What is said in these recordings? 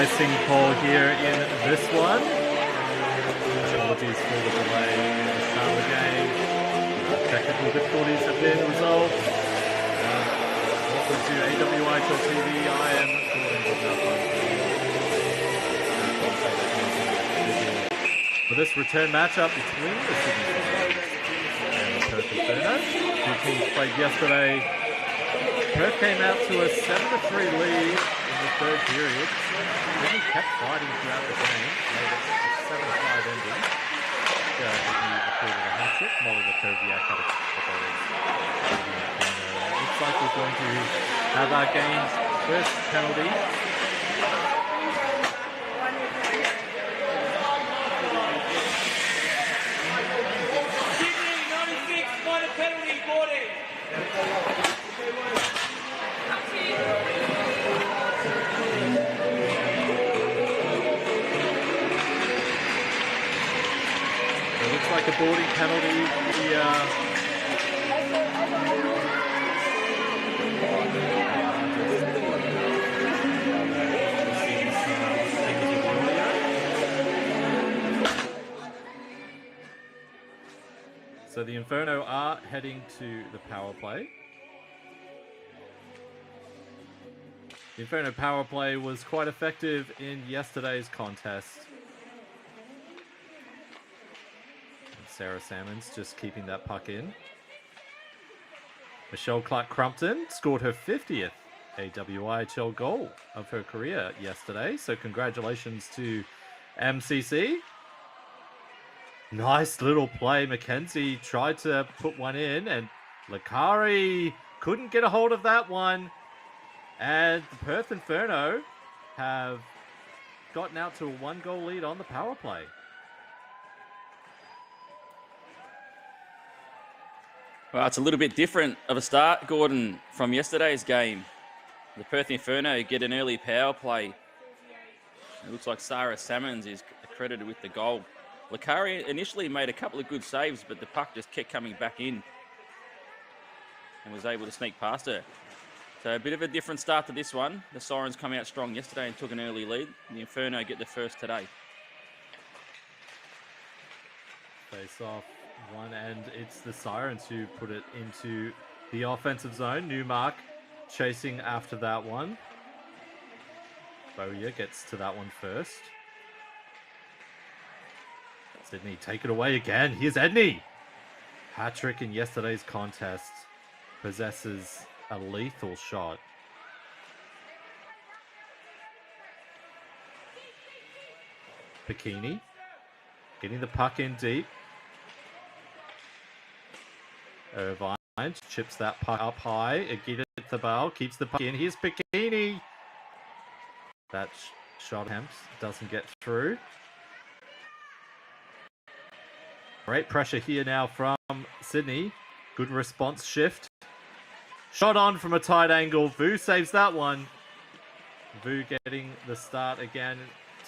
icing call here in this one. Apologies for the delay in the start of the game. Technical difficulties have been resolved. Welcome to AWIHL TV. I am for this return matchup between the Sydney Sirens and the Perth Inferno. Two teams played yesterday. Perth came out to a 7-3 lead in the third period. Sydney kept fighting throughout the game. Made it a 7-5 ending. Sydney recorded a hat-trick. Molly Lakoviak had a couple of goals. Looks like we're going to have our game's first penalty. Like a boarding penalty here. So the Inferno are heading to the power play. The Inferno power play was quite effective in yesterday's contest. Sarah Salmons just keeping that puck in. Michelle Clark-Crumpton scored her 50th AWIHL goal of her career yesterday. So congratulations to MCC. Nice little play. Mackenzie tried to put one in and Lakari couldn't get a hold of that one. And the Perth Inferno have gotten out to a 1-goal lead on the power play. Well, it's a little bit different of a start, Gordon, from yesterday's game. The Perth Inferno get an early power play. It looks like Sarah Salmons is credited with the goal. Lakari initially made a couple of good saves, but the puck just kept coming back in and was able to sneak past her. So a bit of a different start to this one. The Sirens come out strong yesterday and took an early lead. The Inferno get the first today. Face off one, and it's the Sirens who put it into the offensive zone. Newmark chasing after that one. Bowyer gets to that one first. Sydney take it away again. Here's Edney. Hat-trick in yesterday's contest. Possesses a lethal shot. Bikini getting the puck in deep. Irvine chips that puck up high. Agita Thabal keeps the puck in. Here's Bikini. That shot attempts doesn't get through. Great pressure here now from Sydney. Good response shift. Shot on from a tight angle. Vu saves that one. Vu getting the start again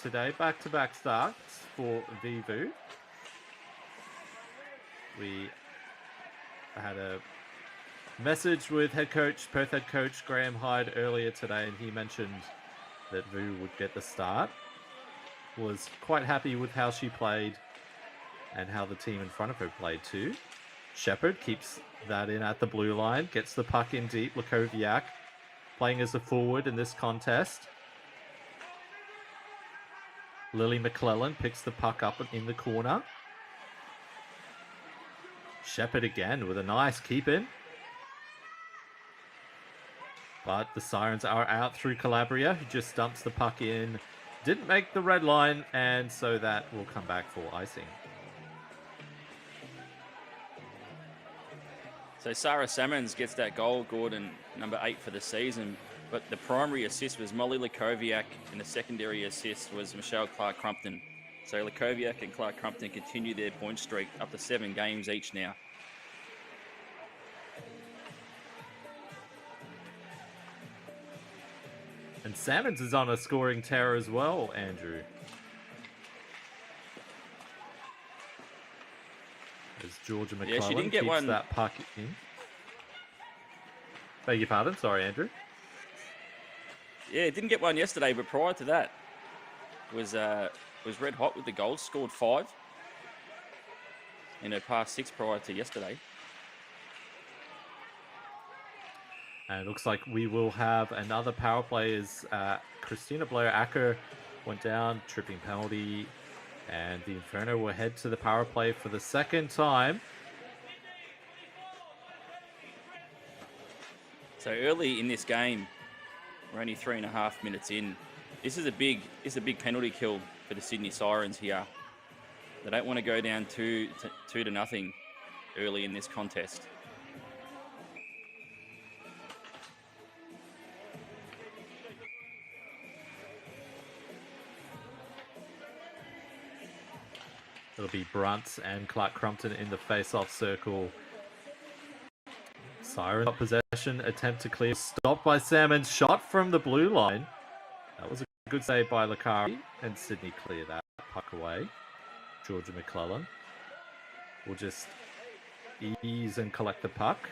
today. Back-to-back starts for Vu. We had a message with Perth head coach Graham Hyde earlier today, and he mentioned that Vu would get the start. Was quite happy with how she played and how the team in front of her played too. Shepherd keeps that in at the blue line, gets the puck in deep. Lakoviak playing as a forward in this contest. Lily McClellan picks the puck up in the corner. Shepherd again with a nice keep in. But the Sirens are out through Calabria, who just dumps the puck in. Didn't make the red line, and so that will come back for icing. So Sarah Salmons gets that goal, Gordon, number 8 for the season. But the primary assist was Molly Lakoviak, and the secondary assist was Michelle Clark-Crumpton. So Lakoviak and Clark-Crumpton continue their point streak up to 7 games each now. And Salmons is on a scoring tear as well, Andrew. As Georgia McClellan keeps that puck in. Beg your pardon, sorry, Andrew. Yeah, didn't get one yesterday, but prior to that, was red hot with the goals. Scored 5 in her past 6 prior to yesterday. And it looks like we will have another power play as Christina Blair-Acker went down, tripping penalty, and the Inferno will head to the power play for the second time. So early in this game, we're only 3.5 minutes in. This is a big penalty kill for the Sydney Sirens here. They don't want to go down 2-0 early in this contest. It'll be Brunt and Clark Crumpton in the face-off circle. Siren possession, attempt to clear, stopped by Salmons, shot from the blue line. That was a good save by Lakari, and Sydney clear that puck away. Georgia McClellan will just ease and collect the puck.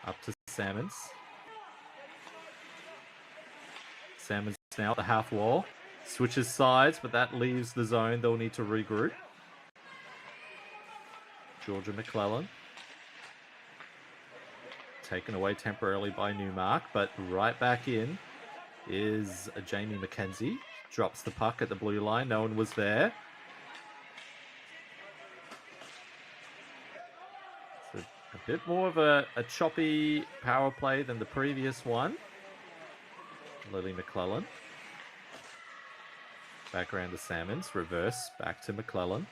Up to Salmons. Salmons now at the half wall. Switches sides, but that leaves the zone. They'll need to regroup. Georgia McClellan. Taken away temporarily by Newmark, but right back in is Jamie McKenzie. Drops the puck at the blue line. No one was there. So a bit more of a choppy power play than the previous one. Lily McClellan. Back around to Salmons. Reverse. Back to McClellan.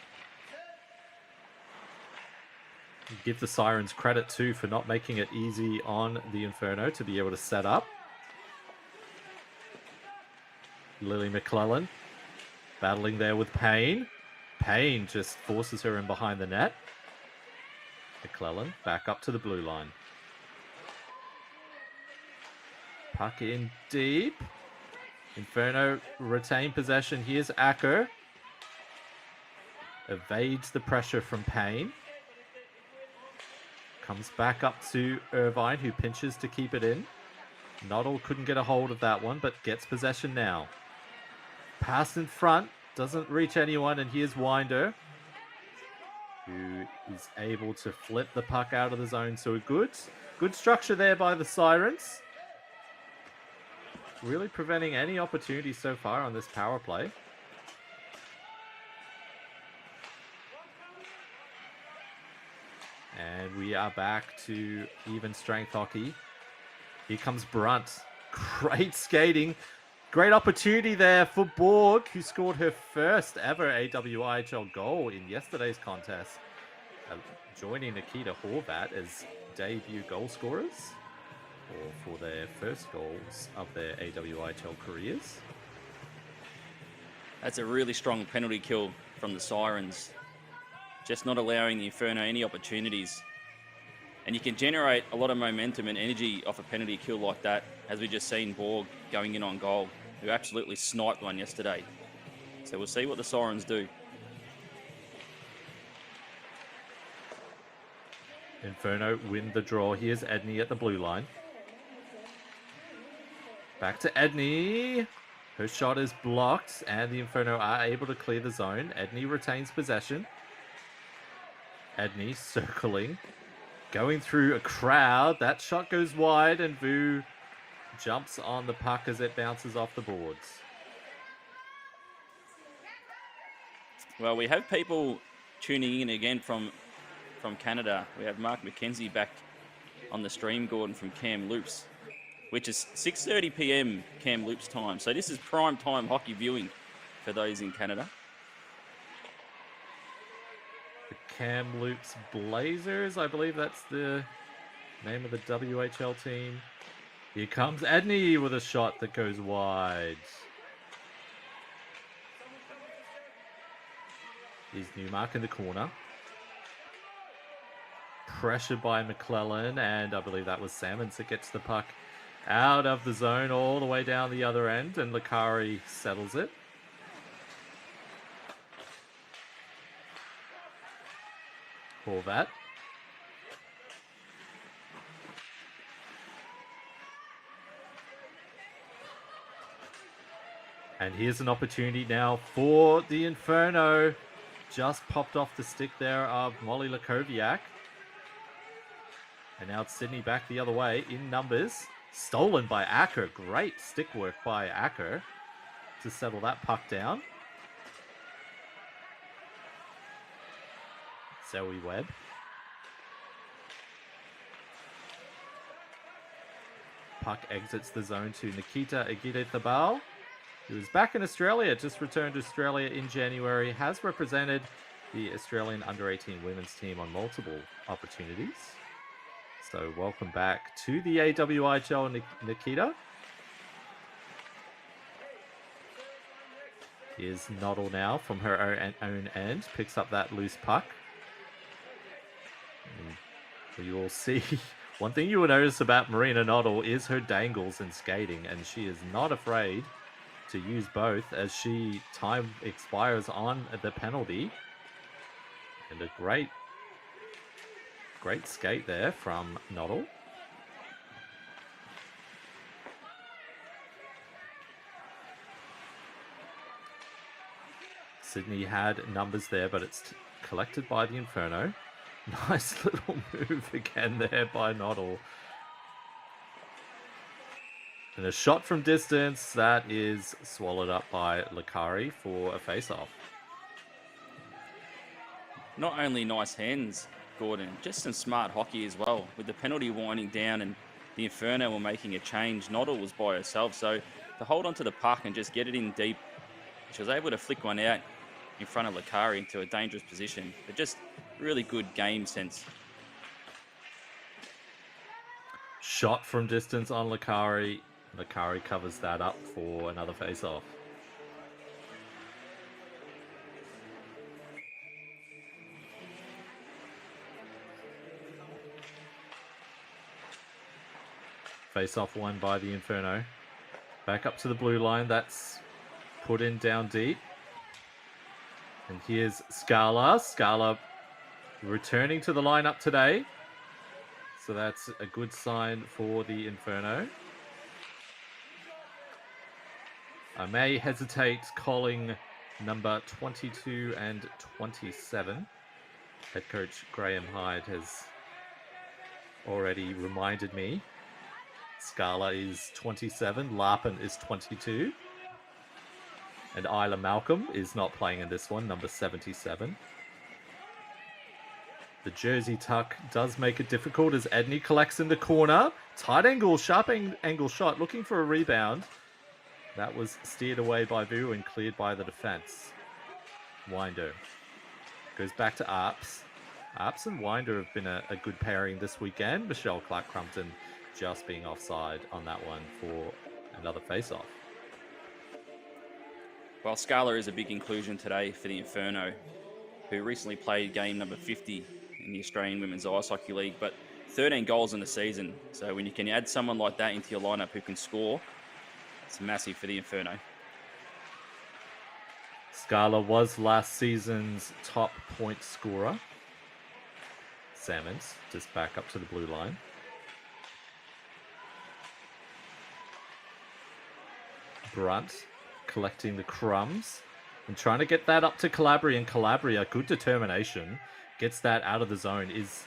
Give the Sirens credit too for not making it easy on the Inferno to be able to set up. Lily McClellan battling there with Payne. Payne just forces her in behind the net. McClellan back up to the blue line. Puck in deep. Inferno retain possession. Here's Acker. Evades the pressure from Payne. Comes back up to Irvine, who pinches to keep it in. Noddle couldn't get a hold of that one, but gets possession now. Pass in front. Doesn't reach anyone, and here's Winder, who is able to flip the puck out of the zone. So good structure there by the Sirens. Really preventing any opportunity so far on this power play. And we are back to even strength hockey. Here comes Brunt. Great skating. Great opportunity there for Borg, who scored her first ever AWIHL goal in yesterday's contest. Joining Nikita Horvat as debut goal scorers, or for their first goals of their AWIHL careers. That's a really strong penalty kill from the Sirens. Just not allowing the Inferno any opportunities. And you can generate a lot of momentum and energy off a penalty kill like that, as we just seen Borg going in on goal, who absolutely sniped one yesterday. So we'll see what the Sirens do. Inferno win the draw. Here's Edney at the blue line. Back to Edney. Her shot is blocked, and the Inferno are able to clear the zone. Edney retains possession. Edney circling. Going through a crowd. That shot goes wide, and Vu jumps on the puck as it bounces off the boards. Well, we have people tuning in again from Canada. We have Mark McKenzie back on the stream, Gordon, from Cam Loops, which is 6:30 p.m. Cam Loops time. So this is prime time hockey viewing for those in Canada. The Kamloops Blazers, I believe that's the name of the WHL team. Here comes Edney with a shot that goes wide. Here's Newmark in the corner. Pressured by McClellan, and I believe that was Salmons that gets the puck out of the zone all the way down the other end, and Lakari settles it. Horvat. And here's an opportunity now for the Inferno. Just popped off the stick there of Molly Lakoviak. And now it's Sydney back the other way in numbers. Stolen by Acker. Great stick work by Acker to settle that puck down. Zoe Webb. Puck exits the zone to Nikita Agide-Thabal, who is back in Australia, just returned to Australia in January, has represented the Australian under-18 women's team on multiple opportunities. So welcome back to the AWIHL, Nikita. Here's Noddle now from her own end, picks up that loose puck. And you will see, one thing you will notice about Marina Noddle is her dangles and skating, and she is not afraid to use both as time expires on the penalty. And a great skate there from Noddle. Sydney had numbers there, but it's collected by the Inferno. Nice little move again there by Noddle. And a shot from distance that is swallowed up by Lakari for a face-off. Not only nice hands, Gordon, just some smart hockey as well. With the penalty winding down and the Inferno were making a change, Noddle was by herself. So to hold onto the puck and just get it in deep, she was able to flick one out in front of Lakari into a dangerous position. But just really good game sense. Shot from distance on Lakari. Lakari covers that up for another face-off. Face-off won by the Inferno. Back up to the blue line. That's put in down deep. And here's Scala. Scala returning to the lineup today. So that's a good sign for the Inferno. I may hesitate calling number 22 and 27. Head coach Graham Hyde has already reminded me. Scala is 27, Larpin is 22. And Isla Malcolm is not playing in this one, number 77. The jersey tuck does make it difficult as Edney collects in the corner. Tight angle, sharp angle shot, looking for a rebound. That was steered away by Vu and cleared by the defense. Winder goes back to Arps. Arps and Winder have been a good pairing this weekend. Michelle Clark-Crumpton just being offside on that one for another face-off. Well, Scala is a big inclusion today for the Inferno, who recently played game number 50 in the Australian Women's Ice Hockey League, but 13 goals in the season. So when you can add someone like that into your lineup who can score, it's massive for the Inferno. Scala was last season's top point scorer. Salmons just back up to the blue line. Brunt collecting the crumbs and trying to get that up to Calabria, and Calabria, good determination, gets that out of the zone, is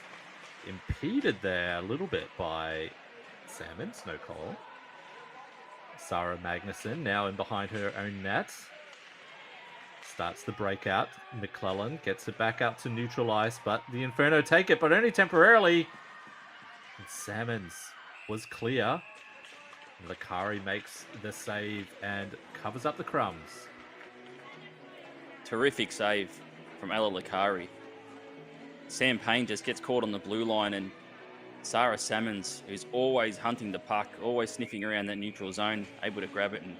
impeded there a little bit by Salmons, no call. Sarah Magnuson now in behind her own net. Starts the breakout. McClellan gets it back out to neutral ice, but the Inferno take it, but only temporarily. And Salmons was clear. Lakari makes the save and covers up the crumbs. Terrific save from Ella Lakari. Sam Payne just gets caught on the blue line, and Sarah Salmons, who's always hunting the puck, always sniffing around that neutral zone, able to grab it and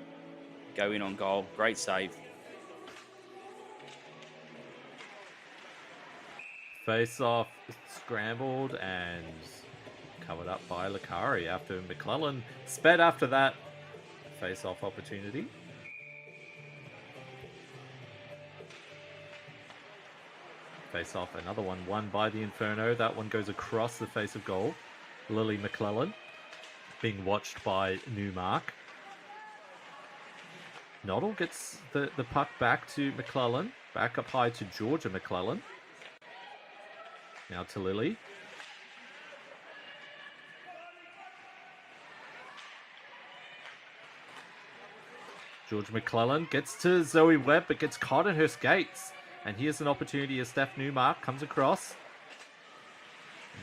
go in on goal. Great save. Face off scrambled and covered up by Lakari after McClellan sped after that face off opportunity. Face off, another one won by the Inferno. That one goes across the face of goal. Lily McClellan being watched by Newmark. Noddle gets the puck back to McClellan. Back up high to Georgia McClellan. Now to Lily. George McClellan gets to Zoe Webb, but gets caught in her skates. And here's an opportunity as Steph Newmark comes across.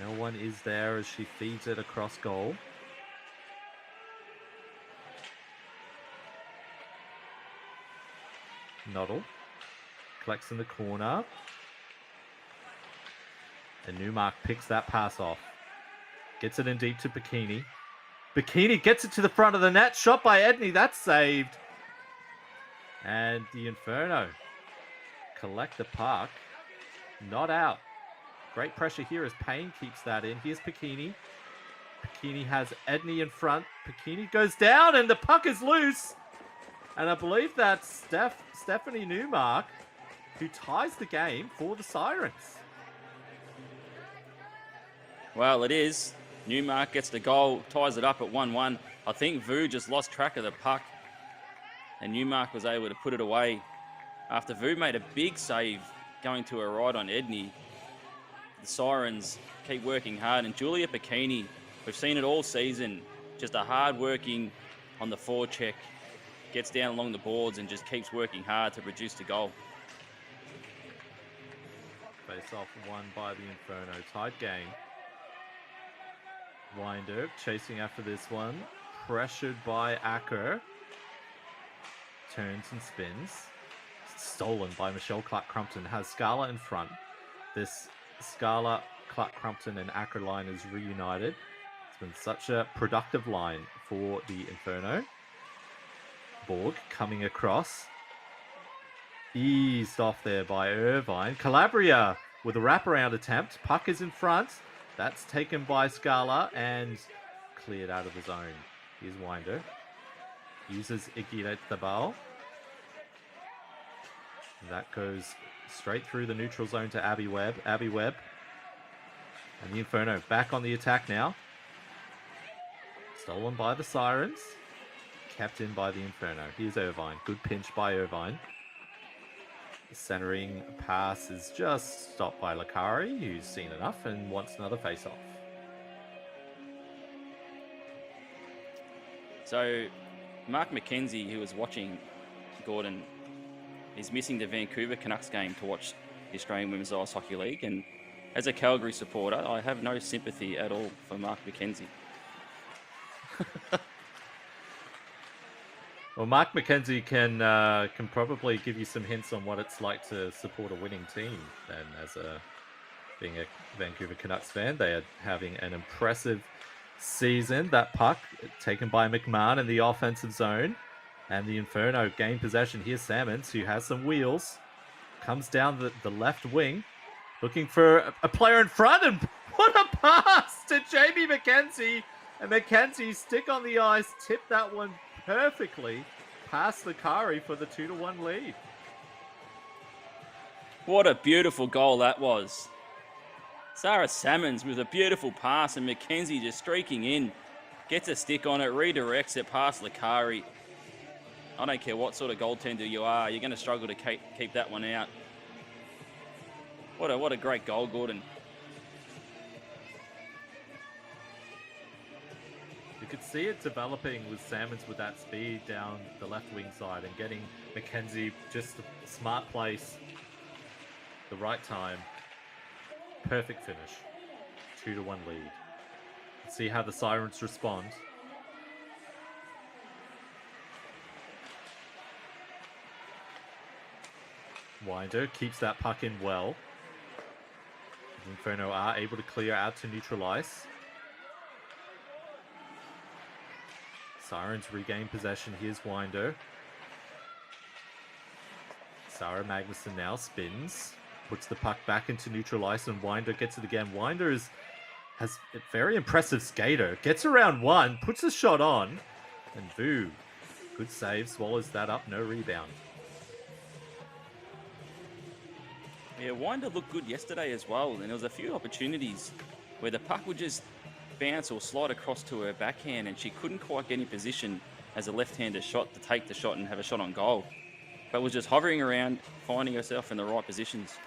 No one is there as she feeds it across goal. Noddle collects in the corner. And Newmark picks that pass off. Gets it in deep to Bikini. Bikini gets it to the front of the net. Shot by Edney. That's saved. And the Inferno collect the puck. Not out. Great pressure here as Payne keeps that in. Here's Bikini. Bikini has Edney in front. Bikini goes down and the puck is loose. And I believe that's Stephanie Newmark who ties the game for the Sirens. Well, it is. Newmark gets the goal, ties it up at 1-1. I think Vu just lost track of the puck, and Newmark was able to put it away after Vu made a big save going to a right on Edney. The Sirens keep working hard, and Julia Bikini, we've seen it all season, just a hard-working on the forecheck, gets down along the boards and just keeps working hard to produce the goal. Face off won by the Inferno. Tied game. Winder chasing after this one. Pressured by Acker. Turns and spins. Stolen by Michelle Clark-Crumpton. Has Scala in front. This Scala, Clark-Crumpton and Acker line is reunited. It's been such a productive line for the Inferno. Borg coming across. Eased off there by Irvine. Calabria with a wraparound attempt. Puck is in front. That's taken by Scala and cleared out of the zone. Here's Winder. Uses Igire Tabal. That goes straight through the neutral zone to Abby Webb. Abby Webb. And the Inferno back on the attack now. Stolen by the Sirens. Kept in by the Inferno. Here's Irvine. Good pinch by Irvine. The centering pass is just stopped by Lakari, who's seen enough and wants another face-off. So, Mark McKenzie, who was watching Gordon, is missing the Vancouver Canucks game to watch the Australian Women's Ice Hockey League. And as a Calgary supporter, I have no sympathy at all for Mark McKenzie. Well, Mark McKenzie can probably give you some hints on what it's like to support a winning team. And as being a Vancouver Canucks fan, they are having an impressive season. That puck taken by McMahon in the offensive zone. And the Inferno gain possession. Here's Salmons, who has some wheels. Comes down the left wing. Looking for a player in front. And what a pass to Jamie McKenzie. And McKenzie stick on the ice. Tipped that one perfectly past Lakari for the 2-1 lead. What a beautiful goal that was. Sarah Salmons with a beautiful pass and McKenzie just streaking in. Gets a stick on it, redirects it past Lakari. I don't care what sort of goaltender you are, you're going to struggle to keep that one out. What a great goal, Gordon. You could see it developing with Salmons with that speed down the left wing side and getting McKenzie just a smart place, the right time. Perfect finish. 2-1 lead. Let's see how the Sirens respond. Winder keeps that puck in well. The Inferno are able to clear out to neutral ice. Sirens regain possession. Here's Winder. Sarah Magnuson now spins. Puts the puck back into neutral ice and Winder gets it again. Winder has a very impressive skater. Gets around one, puts a shot on. And Vu, good save, swallows that up, no rebound. Yeah, Winder looked good yesterday as well. And there was a few opportunities where the puck would just bounce or slide across to her backhand and she couldn't quite get in position as a left-hander shot to take the shot and have a shot on goal, but was just hovering around, finding herself in the right positions.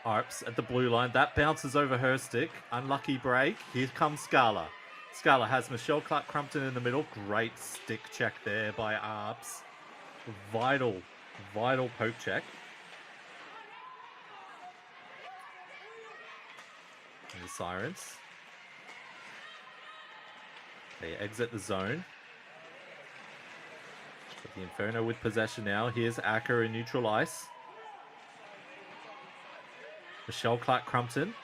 Arps at the blue line. That bounces over her stick. Unlucky break. Here comes Scala. Scala has Michelle Clark-Crumpton in the middle. Great stick check there by Arps. Vital poke check. And the Sirens. They exit the zone. But the Inferno with possession now. Here's Acker in neutral ice. Michelle Clark-Crumpton.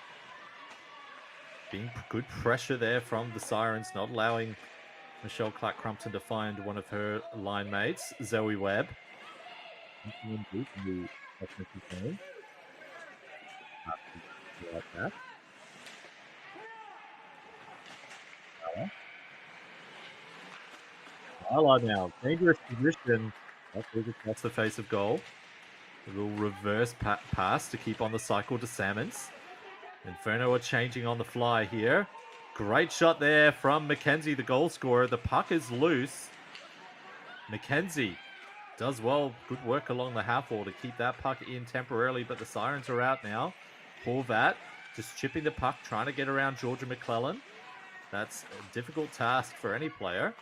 Being good pressure there from the Sirens, not allowing Michelle Clark-Crumpton to find one of her line mates, Zoe Webb. Now, dangerous position. That's the face of goal. A little reverse pass to keep on the cycle to Salmons. Inferno are changing on the fly here. Great shot there from Mackenzie, the goal scorer. The puck is loose. Mackenzie does well. Good work along the half wall to keep that puck in temporarily, but the Sirens are out now. Horvat just chipping the puck, trying to get around Georgia McClellan. That's a difficult task for any player.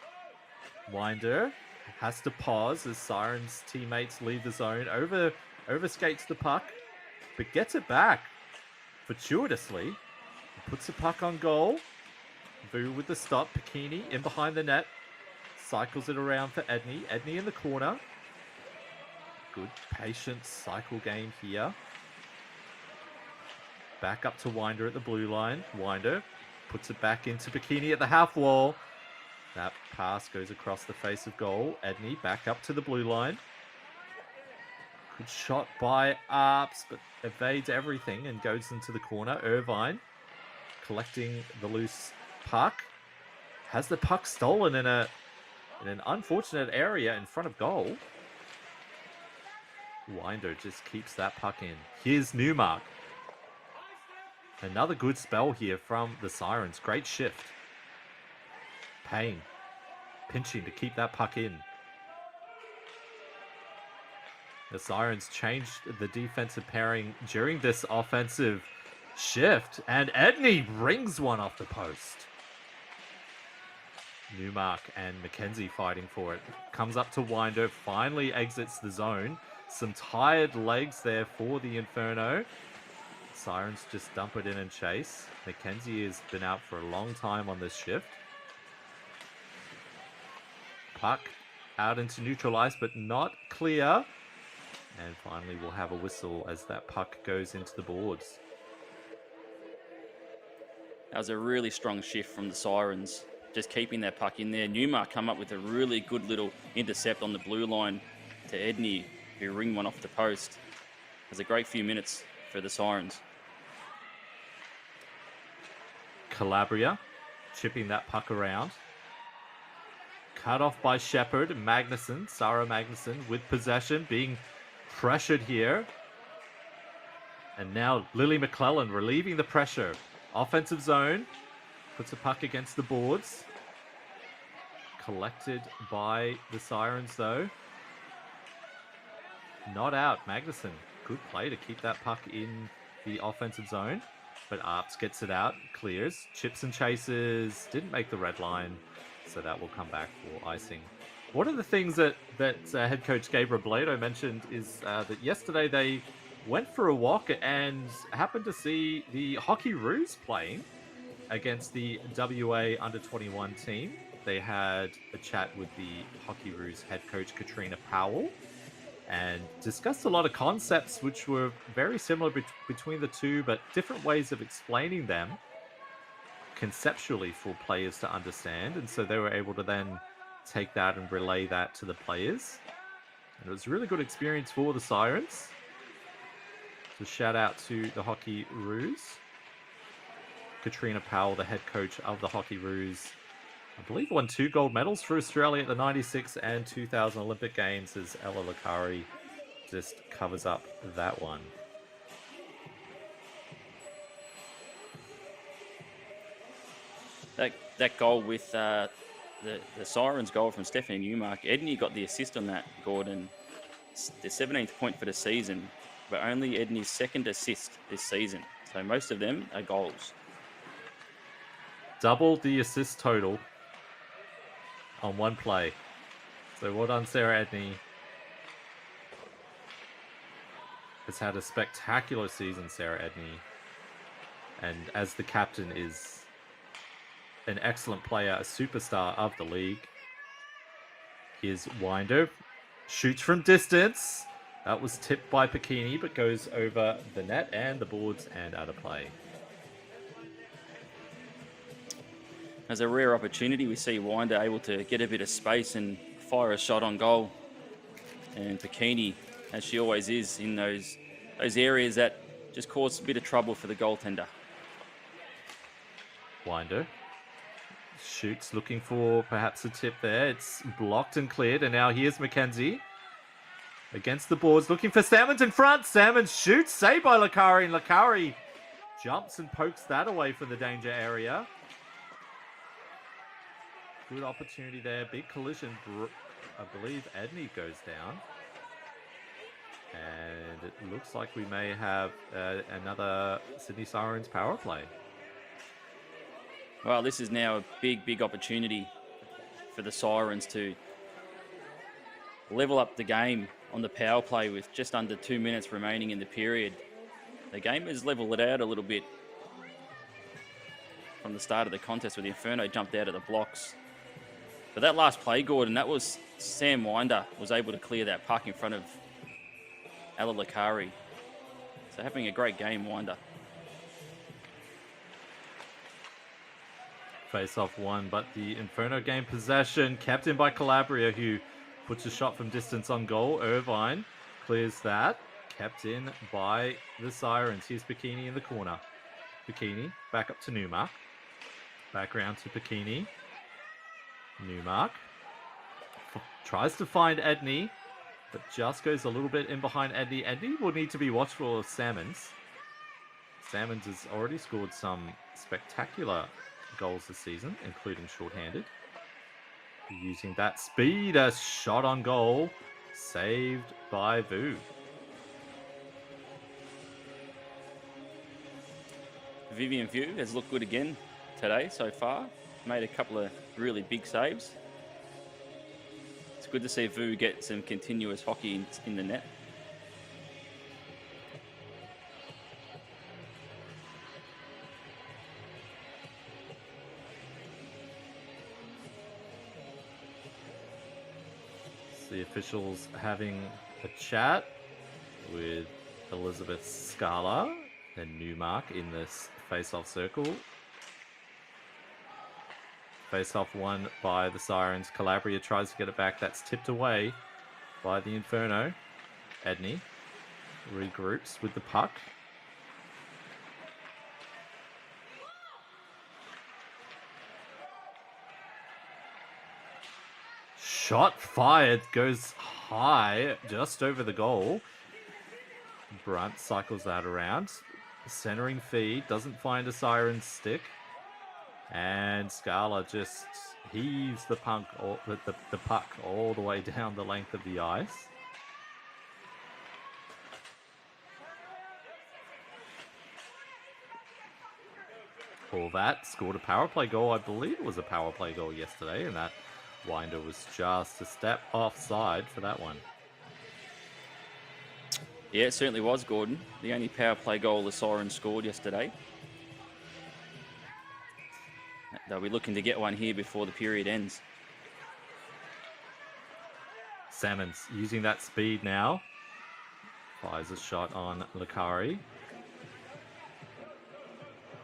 Winder has to pause as Sirens teammates leave the zone. Overskates the puck, but gets it back fortuitously. Puts the puck on goal. Vu with the stop. Bikini in behind the net. Cycles it around for Edney. Edney in the corner. Good patient cycle game here. Back up to Winder at the blue line. Winder puts it back into Bikini at the half wall. That pass goes across the face of goal. Edney back up to the blue line. Good shot by Arps, but evades everything and goes into the corner. Irvine collecting the loose puck. Has the puck stolen in an unfortunate area in front of goal. Winder just keeps that puck in. Here's Newmark. Another good spell here from the Sirens. Great shift. Payne pinching to keep that puck in. The Sirens changed the defensive pairing during this offensive shift, and Edney rings one off the post. Newmark and Mackenzie fighting for it. Comes up to Winder, finally exits the zone. Some tired legs there for the Inferno. Sirens just dump it in and chase. Mackenzie has been out for a long time on this shift. Puck out into neutral ice, but not clear. And finally, we'll have a whistle as that puck goes into the boards. That was a really strong shift from the Sirens, just keeping that puck in there. Newmark come up with a really good little intercept on the blue line to Edney, who ring one off the post. It was a great few minutes for the Sirens. Calabria chipping that puck around. Cut off by Shepard. Magnuson, Sarah Magnuson with possession, being pressured here. And now Lily McClellan relieving the pressure. Offensive zone. Puts a puck against the boards. Collected by the Sirens though. Not out. Magnuson. Good play to keep that puck in the offensive zone. But Arps gets it out. Clears. Chips and chases. Didn't make the red line. So that will come back for icing. One of the things that head coach Gabriel Blado mentioned is that yesterday they went for a walk and happened to see the Hockey Roos playing against the WA under-21 team. They had a chat with the Hockey Roos head coach Katrina Powell and discussed a lot of concepts which were very similar between the two, but different ways of explaining them conceptually for players to understand. And so they were able to then take that and relay that to the players. And it was a really good experience for the Sirens. So shout out to the Hockey Roos. Katrina Powell, the head coach of the Hockey Roos, I believe won 2 gold medals for Australia at the 96 and 2000 Olympic Games, as Ella Lakari just covers up that one. that goal with the Sirens goal from Stephanie Newmark. Edney got the assist on that, Gordon. It's the 17th point for the season, but only Edney's second assist this season. So most of them are goals. Double the assist total on one play. So well done, Sarah Edney. Has had a spectacular season, Sarah Edney. And as the captain is an excellent player, a superstar of the league. Here's Winder. Shoots from distance. That was tipped by Pacchini, but goes over the net and the boards and out of play. As a rare opportunity, we see Winder able to get a bit of space and fire a shot on goal. And Pacchini, as she always is, in those areas that just cause a bit of trouble for the goaltender. Winder shoots, looking for perhaps a tip there. It's blocked and cleared, and now here's Mackenzie against the boards, looking for Salmons in front. Salmons shoots, saved by Lakari, and Lakari jumps and pokes that away from the danger area. Good opportunity there. Big collision. I believe Edney goes down. And it looks like we may have another Sydney Sirens power play. Well, this is now a big opportunity for the Sirens to level up the game on the power play with just under 2 minutes remaining in the period. The game has leveled it out a little bit from the start of the contest where the Inferno jumped out of the blocks. But that last play, Gordon, that was Sam Winder was able to clear that puck in front of Ella Lakari. So having a great game, Winder. Face off one, but the Inferno gained possession, kept in by Calabria, who puts a shot from distance on goal. Irvine clears that, kept in by the Sirens. Here's Pacchini in the corner. Pacchini back up to Newmark. Back round to Pacchini. Newmark tries to find Edney, but just goes a little bit in behind Edney. Edney will need to be watchful of Salmons. Salmons has already scored some spectacular goals this season, including shorthanded. Using that speed, a shot on goal, saved by Vu. Vivian Vu has looked good again today so far. Made a couple of really big saves. It's good to see Vu get some continuous hockey in the net. The officials having a chat with Elizabeth Scala and Newmark in this face-off circle. Face-off won by the Sirens. Calabria tries to get it back. That's tipped away by the Inferno. Edney regroups with the puck. Shot fired, goes high, just over the goal. Brunt cycles that around. Centering feed, doesn't find a Siren's stick. And Scala just heaves the puck all the way down the length of the ice. Horvat scored a power play goal. I believe it was a power play goal yesterday, and that Winder was just a step offside for that one. Yeah, it certainly was, Gordon. The only power play goal the Sirens scored yesterday. They'll be looking to get one here before the period ends. Salmons using that speed now. Fires a shot on Lakari.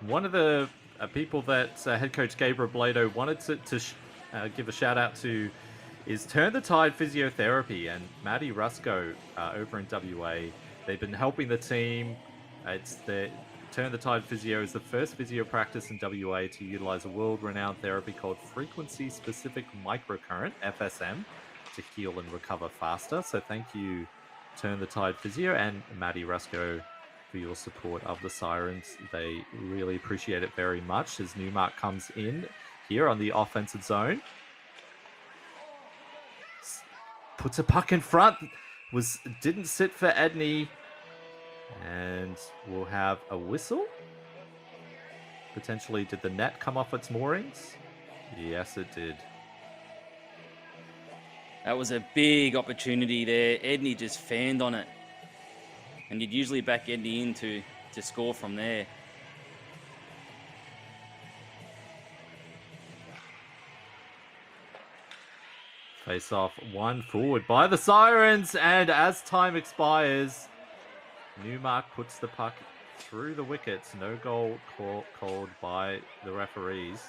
One of the people that head coach Gabriel Blado wanted to give a shout out to is Turn the Tide Physiotherapy and Maddie Rusco over in WA. They've been helping the team. It's the Turn the Tide Physio is the first physio practice in WA to utilize a world-renowned therapy called frequency-specific microcurrent (FSM) to heal and recover faster. So thank you, Turn the Tide Physio and Maddie Rusco, for your support of the Sirens. They really appreciate it very much as Newmark comes in here on the offensive zone. Puts a puck in front. Didn't sit for Edney. And we'll have a whistle. Potentially, did the net come off its moorings? Yes, it did. That was a big opportunity there. Edney just fanned on it. And you'd usually back Edney in to score from there. Face off, one forward by the Sirens. And as time expires, Newmark puts the puck through the wickets. No goal called by the referees.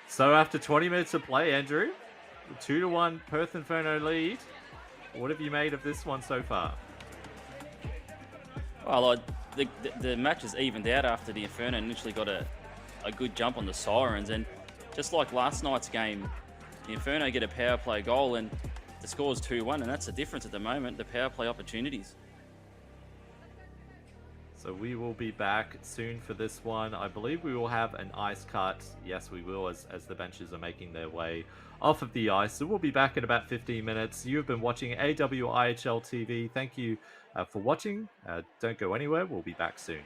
So after 20 minutes of play, Andrew, 2-1 Perth Inferno lead. What have you made of this one so far? Well, the match is evened out after the Inferno initially got a good jump on the Sirens. And just like last night's game, the Inferno get a power play goal and the score's 2-1. And that's the difference at the moment, the power play opportunities. So we will be back soon for this one. I believe we will have an ice cut. Yes, we will, as the benches are making their way off of the ice. So we'll be back in about 15 minutes. You've been watching AWIHL TV. Thank you for watching. Don't go anywhere. We'll be back soon.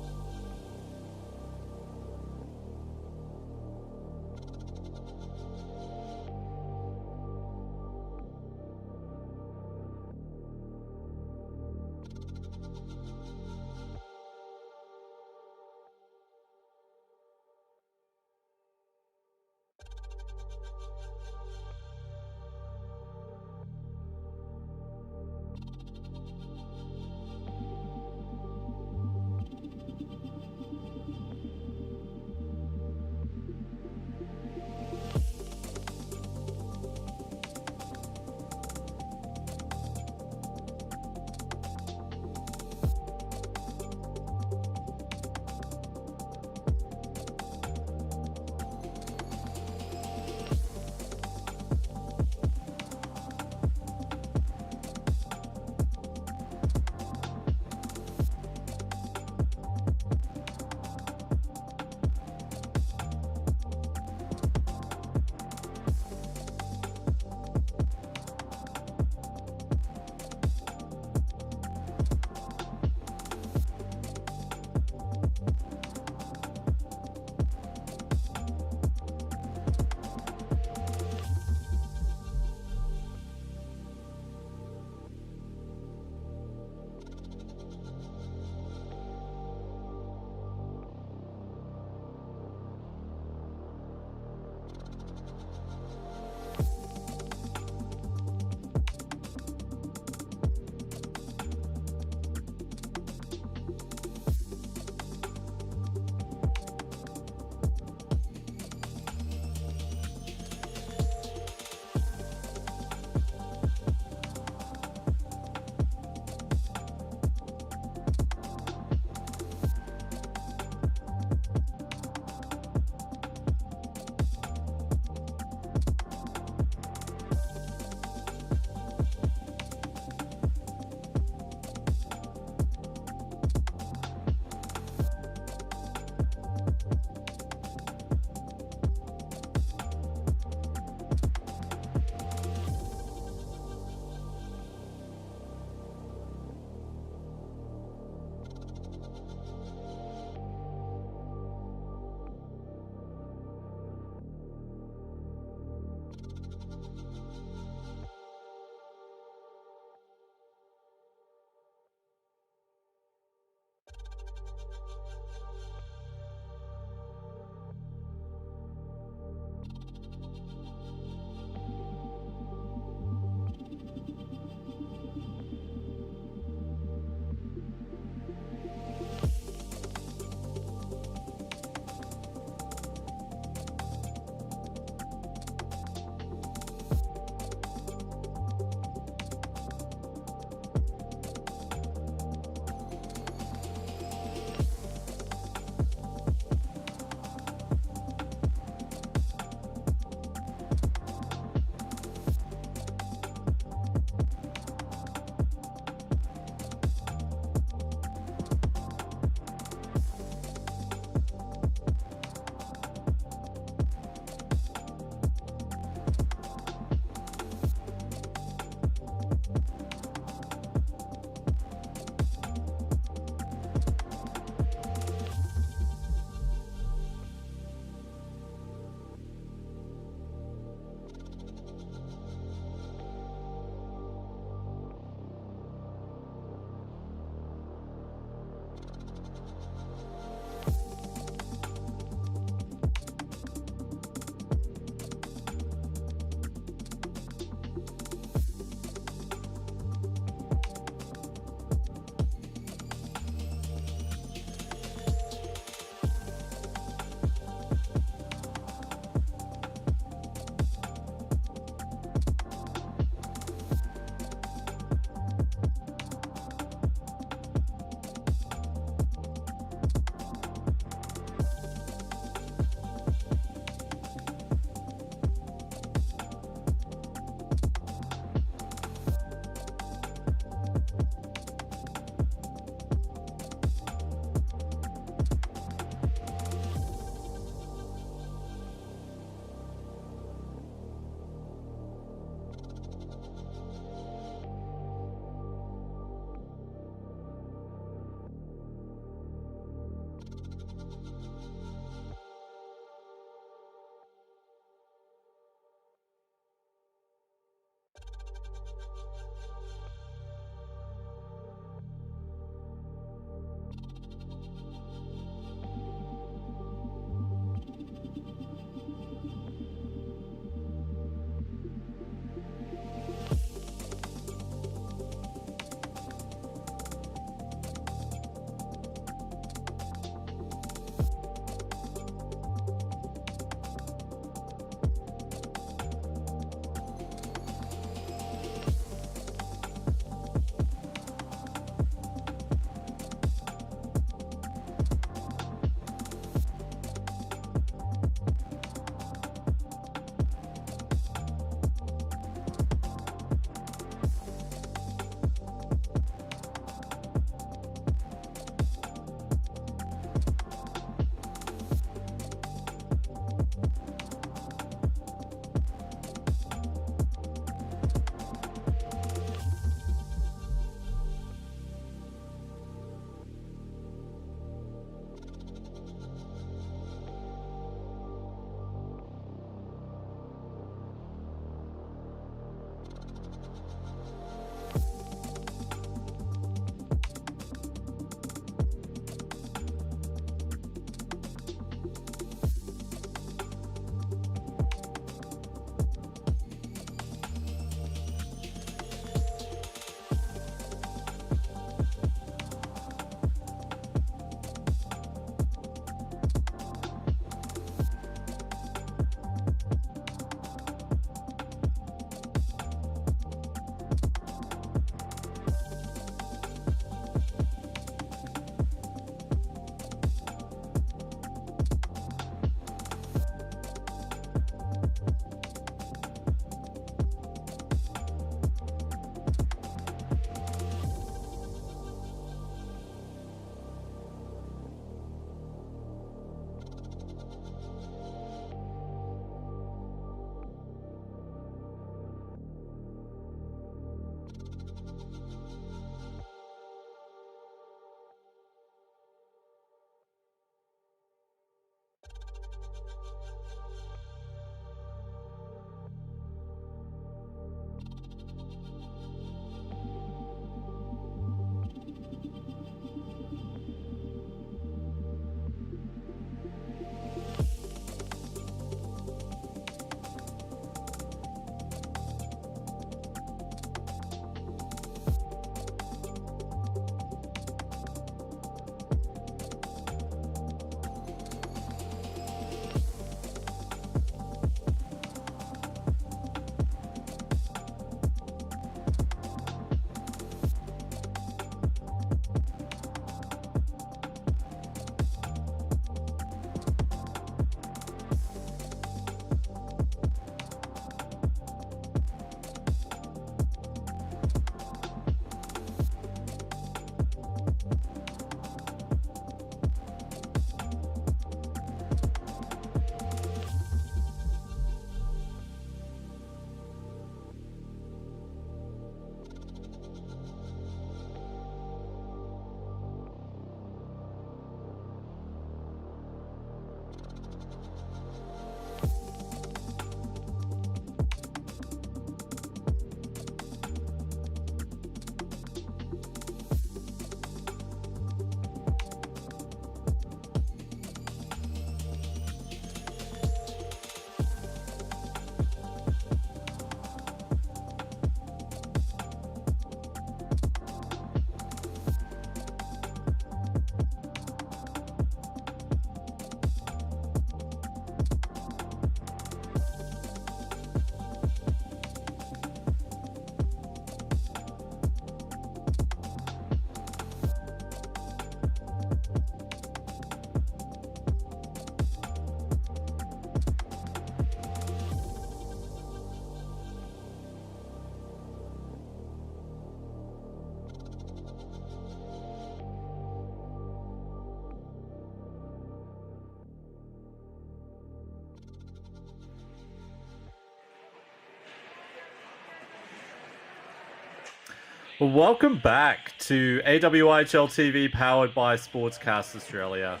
Well, welcome back to AWIHL TV powered by Sportscast Australia.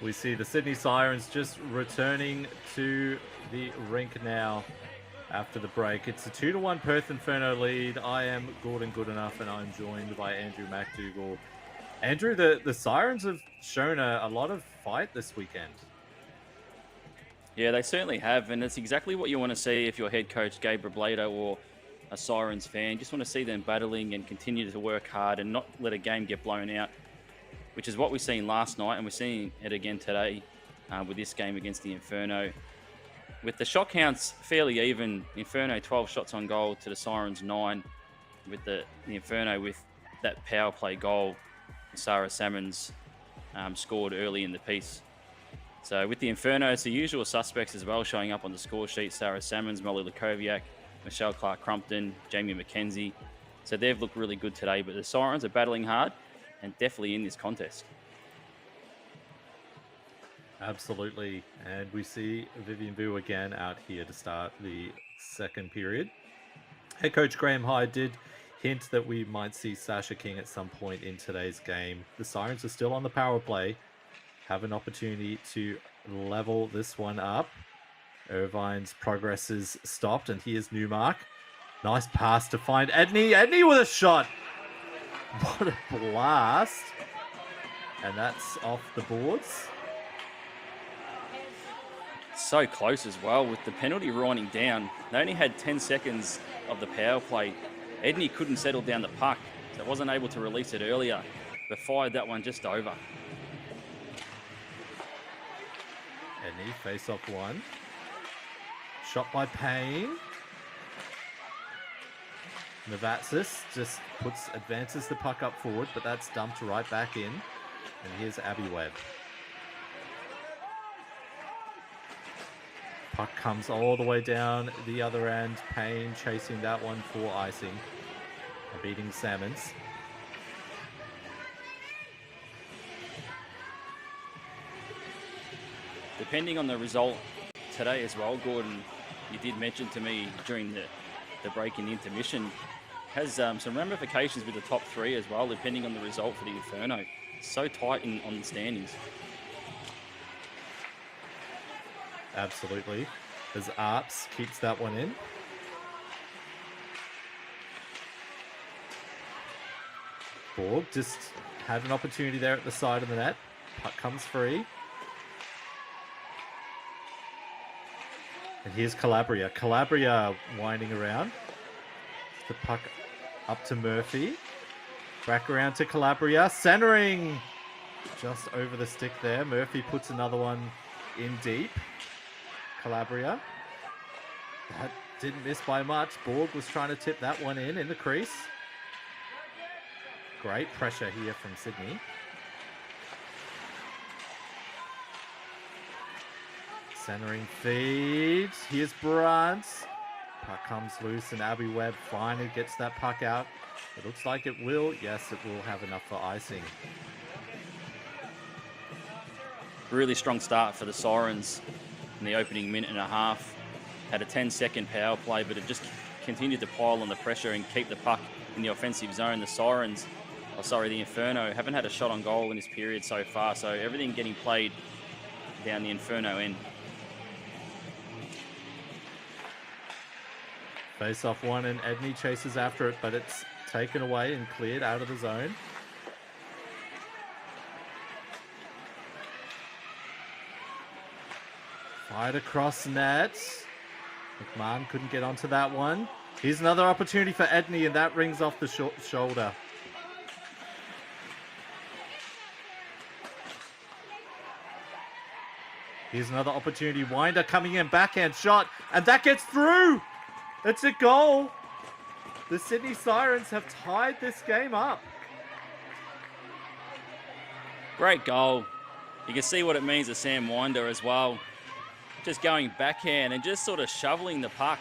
We see the Sydney Sirens just returning to the rink now after the break. It's a 2-1 Perth Inferno lead. I am Gordon Goodenough and I'm joined by Andrew McDougall. Andrew, the Sirens have shown a lot of fight this weekend. Yeah, they certainly have, and it's exactly what you want to see if you're head coach Gabe Robledo or a Sirens fan. Just want to see them battling and continue to work hard and not let a game get blown out, which is what we've seen last night, and we're seeing it again today with this game against the Inferno. With the shot counts fairly even, Inferno 12 shots on goal to the Sirens 9, with the Inferno with that power play goal Sarah Salmons scored early in the piece. So with the Inferno, it's the usual suspects as well showing up on the score sheet. Sarah Salmons, Molly Lukoviak, Michelle Clark-Crumpton, Jamie McKenzie. So they've looked really good today, but the Sirens are battling hard and definitely in this contest. Absolutely. And we see Vivian Vu again out here to start the second period. Head coach Graham Hyde did hint that we might see Sasha King at some point in today's game. The Sirens are still on the power play, have an opportunity to level this one up. Irvine's progress is stopped, and here's Newmark. Nice pass to find Edney. Edney with a shot. What a blast. And that's off the boards. So close as well with the penalty winding down. They only had 10 seconds of the power play. Edney couldn't settle down the puck, so wasn't able to release it earlier, but fired that one just over. Edney, face off one. Shot by Payne. Navazis just advances the puck up forward, but that's dumped right back in. And here's Abby Webb. Puck comes all the way down the other end. Payne chasing that one for icing. Beating Salmons. Depending on the result today as well, Gordon, you did mention to me during the break in intermission, has some ramifications with the top three as well, depending on the result for the Inferno. So tight on the standings. Absolutely. As Arps keeps that one in. Borg just had an opportunity there at the side of the net. Puck comes free. And here's Calabria. Calabria winding around. The puck up to Murphy. Back around to Calabria. Centering just over the stick there. Murphy puts another one in deep. Calabria. That didn't miss by much. Borg was trying to tip that one in the crease. Great pressure here from Sydney. Centering feed. Here's Brunt. Puck comes loose and Abby Webb finally gets that puck out. It looks like it will. Yes, it will have enough for icing. Really strong start for the Sirens in the opening minute and a half. Had a 10-second power play, but it just continued to pile on the pressure and keep the puck in the offensive zone. The Inferno haven't had a shot on goal in this period so far, so everything getting played down the Inferno end. Face off one and Edney chases after it, but it's taken away and cleared out of the zone. Fired across net. McMahon couldn't get onto that one. Here's another opportunity for Edney, and that rings off the shoulder. Here's another opportunity. Winder coming in, backhand shot, and that gets through. It's a goal. The Sydney Sirens have tied this game up. Great goal. You can see what it means to Sam Winder as well. Just going backhand and just sort of shoveling the puck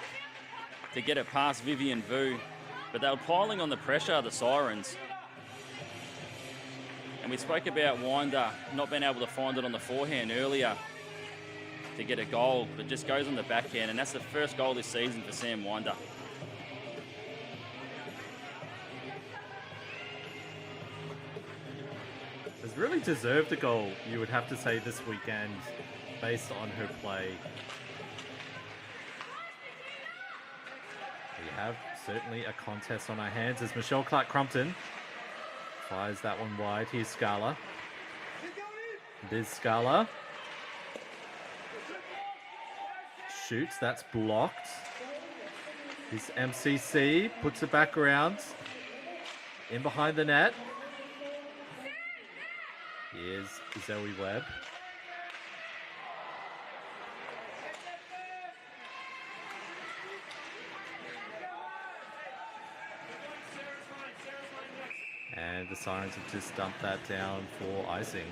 to get it past Vivian Vu. But they were piling on the pressure, the Sirens. And we spoke about Winder not being able to find it on the forehand earlier to get a goal, but just goes on the backhand, and that's the first goal this season for Sam Winder. has really deserved a goal, you would have to say, this weekend, based on her play. We have certainly a contest on our hands as Michelle Clark-Crumpton fires that one wide. Here's Scala. There's Scala. Shoots, that's blocked. Here's MCC, puts it back around. In behind the net. Here's Zoe Webb. And the Sirens have just dumped that down for icing.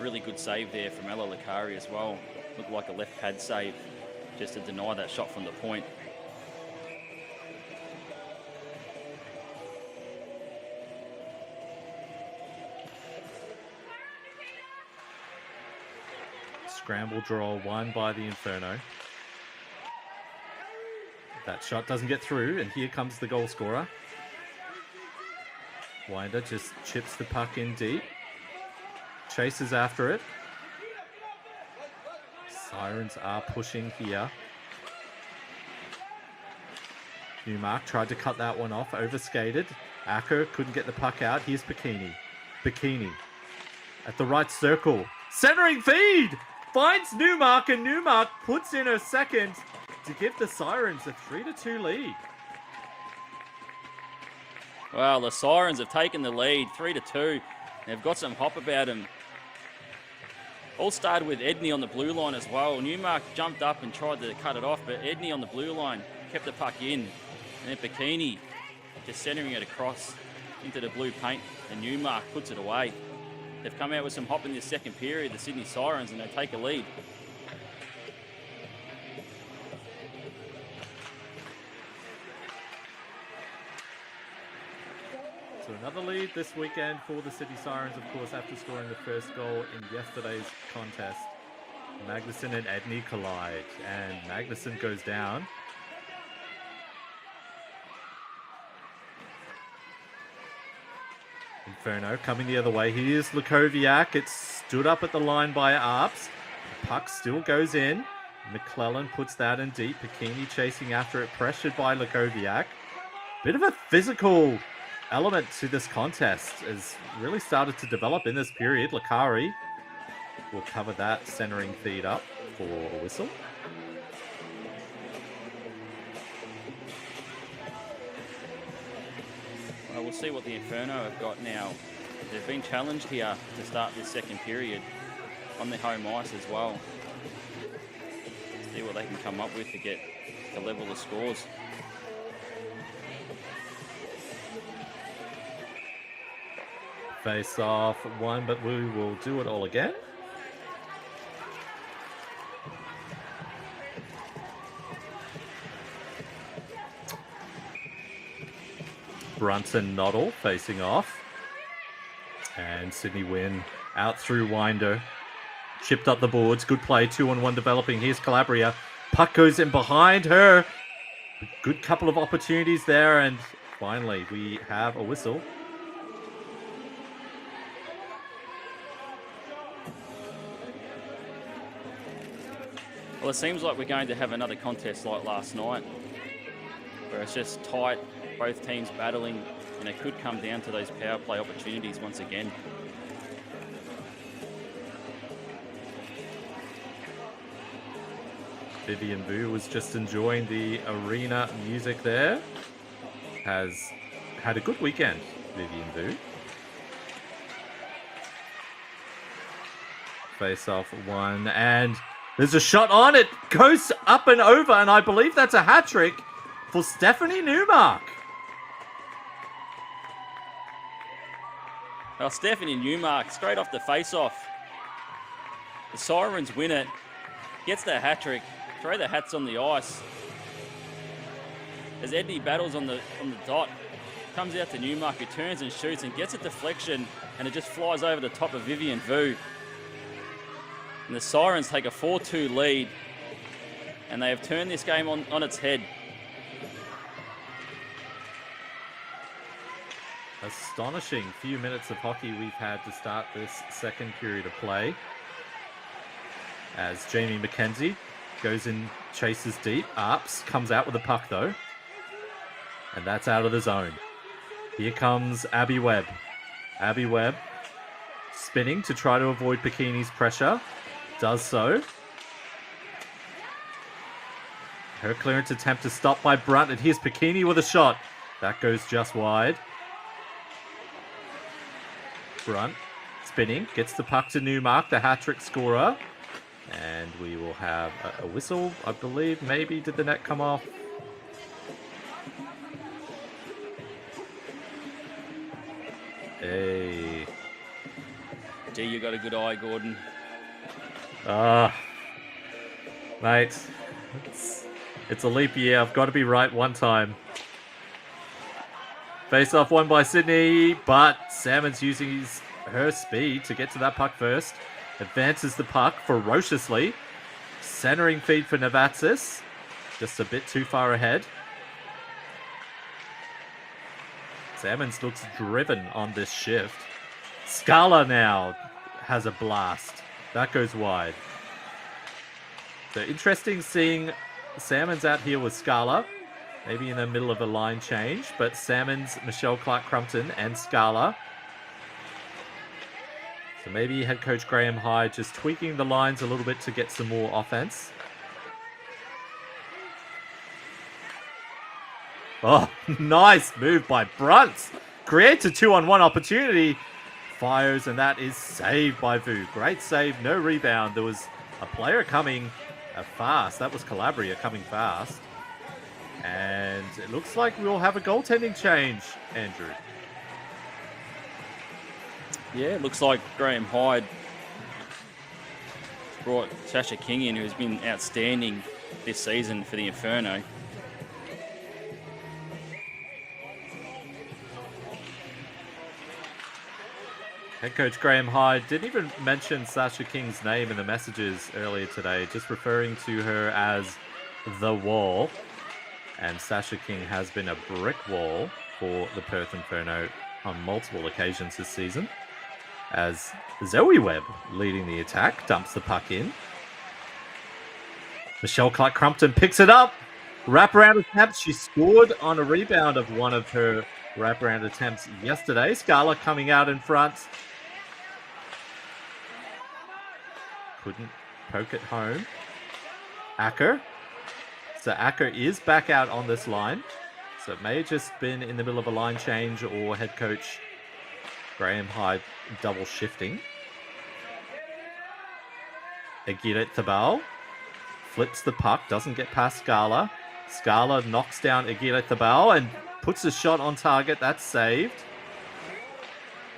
Really good save there from Ella Lakari as well. Looked like a left pad save just to deny that shot from the point. Scramble draw won by the Inferno. That shot doesn't get through, and here comes the goal scorer. Winder just chips the puck in deep. Chases after it. Sirens are pushing here. Newmark tried to cut that one off, overskated. Acker couldn't get the puck out. Here's Bikini. Bikini at the right circle. Centering feed! Finds Newmark, and Newmark puts in her second to give the Sirens a 3-2 lead. Well, the Sirens have taken the lead, 3-2. They've got some hop about them. All started with Edney on the blue line as well. Newmark jumped up and tried to cut it off, but Edney on the blue line kept the puck in. And then Bikini just centering it across into the blue paint, and Newmark puts it away. They've come out with some hop in this second period, the Sydney Sirens, and they take a lead. So another lead this weekend for the Sydney Sirens, of course, after scoring the first goal in yesterday's contest. Magnuson and Edney collide, and Magnuson goes down. Inferno coming the other way. Here's Lukoviak. It's stood up at the line by Arps. The puck still goes in. McClellan puts that in deep. Bikini chasing after it, pressured by Lukoviak. Bit of a physical element to this contest has really started to develop in this period. Lakari will cover that centering feed up for a whistle. Well, we'll see what the Inferno have got now. They've been challenged here to start this second period on their home ice as well. See what they can come up with to get to level the scores. Face off one, but we will do it all again. Brunson Noddle facing off. And Sydney win out through Winder. Chipped up the boards. Good play. 2-on-1 developing. Here's Calabria. Puck goes in behind her. Good couple of opportunities there. And finally, we have a whistle. Well, it seems like we're going to have another contest like last night, where it's just tight, both teams battling, and it could come down to those power play opportunities once again. Vivian Vu was just enjoying the arena music there. Has had a good weekend, Vivian Vu. Face off one, and there's a shot on it. Goes up and over, and I believe that's a hat trick for Stephanie Newmark. Well, Stephanie Newmark, straight off the face-off. The Sirens win it. Gets the hat trick. Throw the hats on the ice. As Edney battles on the dot, comes out to Newmark, who turns and shoots and gets a deflection, and it just flies over the top of Vivian Vu. And the Sirens take a 4-2 lead, and they have turned this game on its head. astonishing few minutes of hockey we've had to start this second period of play. As Jamie McKenzie goes in, chases deep. Arps comes out with the puck though. And that's out of the zone. Here comes Abby Webb. Abby Webb spinning to try to avoid Bikini's pressure. Does so. Her clearance attempt is stopped by Brunt, and here's Bikini with a shot. That goes just wide. Brunt spinning, gets the puck to Newmark, the hat-trick scorer. And we will have a whistle, I believe. Maybe did the net come off? Hey. Gee, you got a good eye, Gordon. Mate, it's a leap year. I've got to be right one time. Face off won by Sydney, but Salmon's using her speed to get to that puck first. Advances the puck ferociously. Centering feed for Navatzis. Just a bit too far ahead. Salmons looks driven on this shift. Scala now has a blast. That goes wide. So interesting seeing Salmons out here with Scala. Maybe in the middle of a line change. But Salmons, Michelle Clark-Crumpton and Scala. So maybe head coach Graham Hyde just tweaking the lines a little bit to get some more offense. Oh, nice move by Brunt. Creates a 2-on-1 opportunity. Fires, and that is saved by Vu. Great save, no rebound. There was a player coming fast. That was Calabria coming fast. And it looks like we'll have a goaltending change, Andrew. Yeah, it looks like Graham Hyde brought Sasha King in, who's been outstanding this season for the Inferno. Head coach Graham Hyde didn't even mention Sasha King's name in the messages earlier today, just referring to her as the Wall. And Sasha King has been a brick wall for the Perth Inferno on multiple occasions this season. As Zoe Webb, leading the attack, dumps the puck in. Michelle Clark-Crumpton picks it up. Wraparound attempt. She scored on a rebound of one of her wraparound attempts yesterday. Scala coming out in front. Couldn't poke it home. Acker. So Acker is back out on this line. So it may have just been in the middle of a line change or head coach Graham Hyde double shifting. Aguirre Thabal flips the puck, doesn't get past Scala. Scala knocks down Aguirre Thabal and puts a shot on target. That's saved.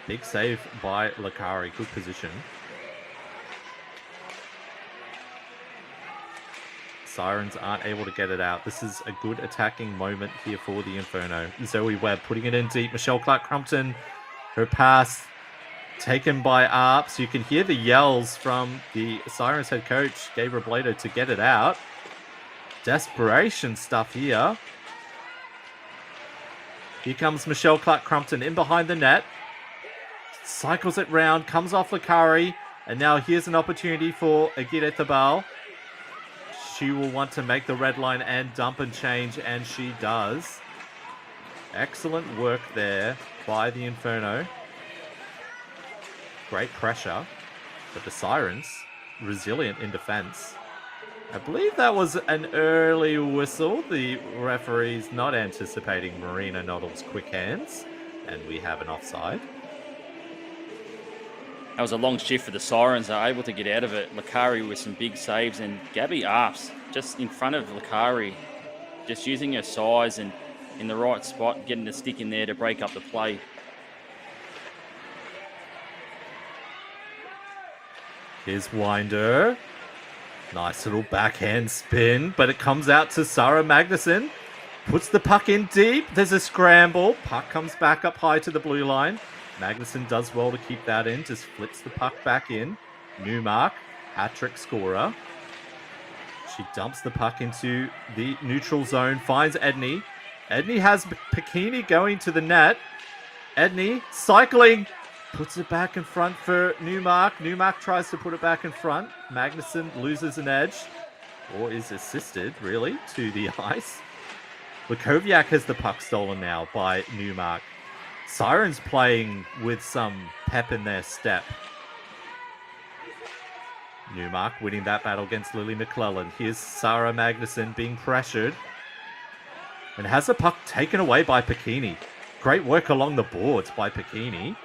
Big save by Lakari. Good position. Sirens aren't able to get it out. This is a good attacking moment here for the Inferno. Zoe Webb putting it in deep. Michelle Clark-Crumpton, her pass taken by Arps. You can hear the yells from the Sirens head coach, Gabriel Blato, to get it out. Desperation stuff here. Here comes Michelle Clark-Crumpton in behind the net. Cycles it round, comes off Lakari. And now here's an opportunity for Aguirre Thabal. She will want to make the red line and dump and change, and she does. Excellent work there by the Inferno. Great pressure, but the Sirens resilient in defense. I believe that was an early whistle. The referee's not anticipating Marina Noddle's quick hands, and we have an offside. That was a long shift for the Sirens. They were able to get out of it. Lakari with some big saves, and Gabby Arps just in front of Lakari, just using her size and in the right spot, getting the stick in there to break up the play. Here's Winder. Nice little backhand spin, but it comes out to Sarah Magnuson. Puts the puck in deep. There's a scramble. Puck comes back up high to the blue line. Magnuson does well to keep that in. Just flips the puck back in. Newmark, hat-trick scorer. She dumps the puck into the neutral zone. Finds Edney. Edney has Bikini going to the net. Edney cycling. Puts it back in front for Newmark. Newmark tries to put it back in front. Magnuson loses an edge. Or is assisted, really, to the ice. Lukoviak has the puck stolen now by Newmark. Sirens playing with some pep in their step. Newmark winning that battle against Lily McClellan. Here's Sarah Magnuson being pressured. And has the puck taken away by Pacini. Great work along the boards by Pacini.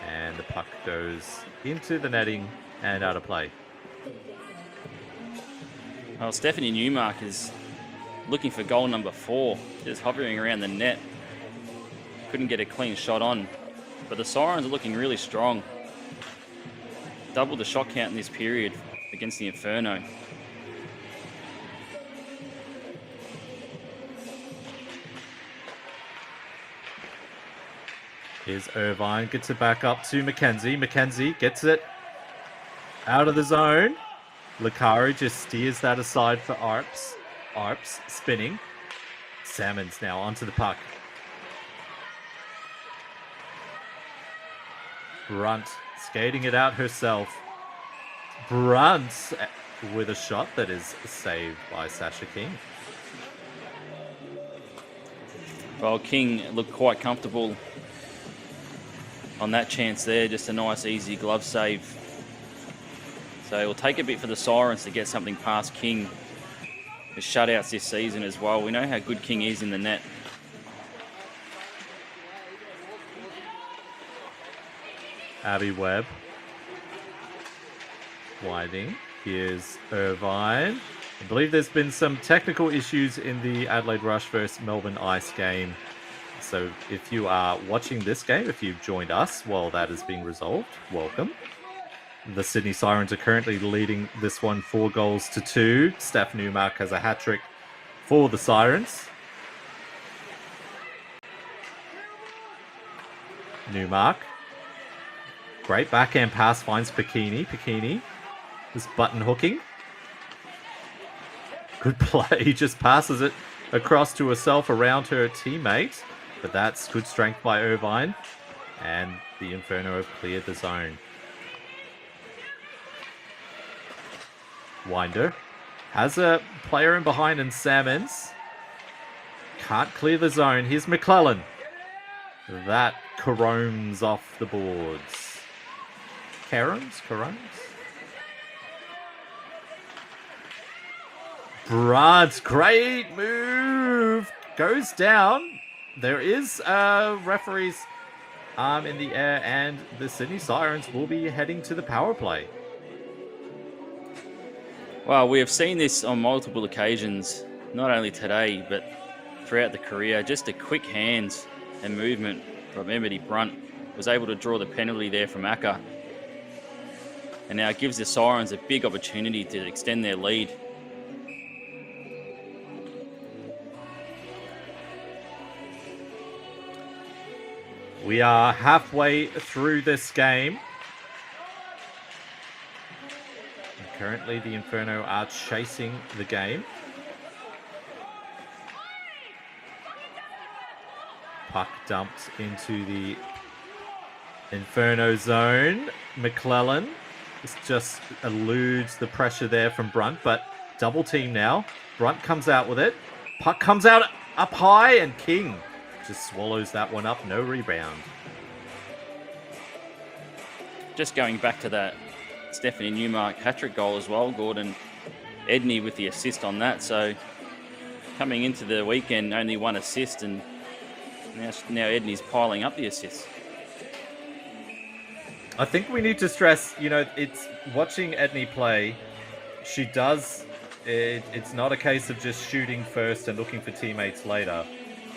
And the puck goes into the netting and out of play. Well, Stephanie Newmark is looking for goal number 4, just hovering around the net. Couldn't get a clean shot on, but the Sirens are looking really strong. Double the shot count in this period against the Inferno. Here's Irvine, gets it back up to Mackenzie. Mackenzie gets it out of the zone. Lakari just steers that aside for Arps. Arps spinning. Salmons now onto the puck. Brunt skating it out herself. Brunt with a shot that is saved by Sasha King. Well, King looked quite comfortable on that chance there. Just a nice, easy glove save. So it will take a bit for the Sirens to get something past King. The shutouts this season as well. We know how good King is in the net. Abby Webb. Winding. Here's Irvine. I believe there's been some technical issues in the Adelaide Rush versus Melbourne Ice game. So if you are watching this game, if you've joined us while that is being resolved, welcome. The Sydney Sirens are currently leading this one 4-2. Steph Newmark has a hat-trick for the Sirens. Newmark. Great backhand pass finds Pacini. Pacini is button hooking. Good play. Just passes it across to herself around her teammate. But that's good strength by Irvine. And the Inferno have cleared the zone. Winder has a player in behind and Salmons can't clear the zone. Here's McClellan. That caroms off the boards. Caroms? Brunt, great move. Goes down. There is a referee's arm in the air and the Sydney Sirens will be heading to the power play. Well, we have seen this on multiple occasions, not only today, but throughout the career. Just a quick hands and movement from Emily Brunt was able to draw the penalty there from Acker. And now it gives the Sirens a big opportunity to extend their lead. We are halfway through this game. Currently, the Inferno are chasing the game. Puck dumped into the Inferno zone. McClellan just eludes the pressure there from Brunt, but double team now. Brunt comes out with it. Puck comes out up high, and King just swallows that one up. No rebound. Just going back to that Stephanie Newmark hat-trick goal as well, Gordon. Edney with the assist on that. So coming into the weekend, only one assist, and now Edney's piling up the assists. I think we need to stress, it's watching Edney play. She does, it's not a case of just shooting first and looking for teammates later.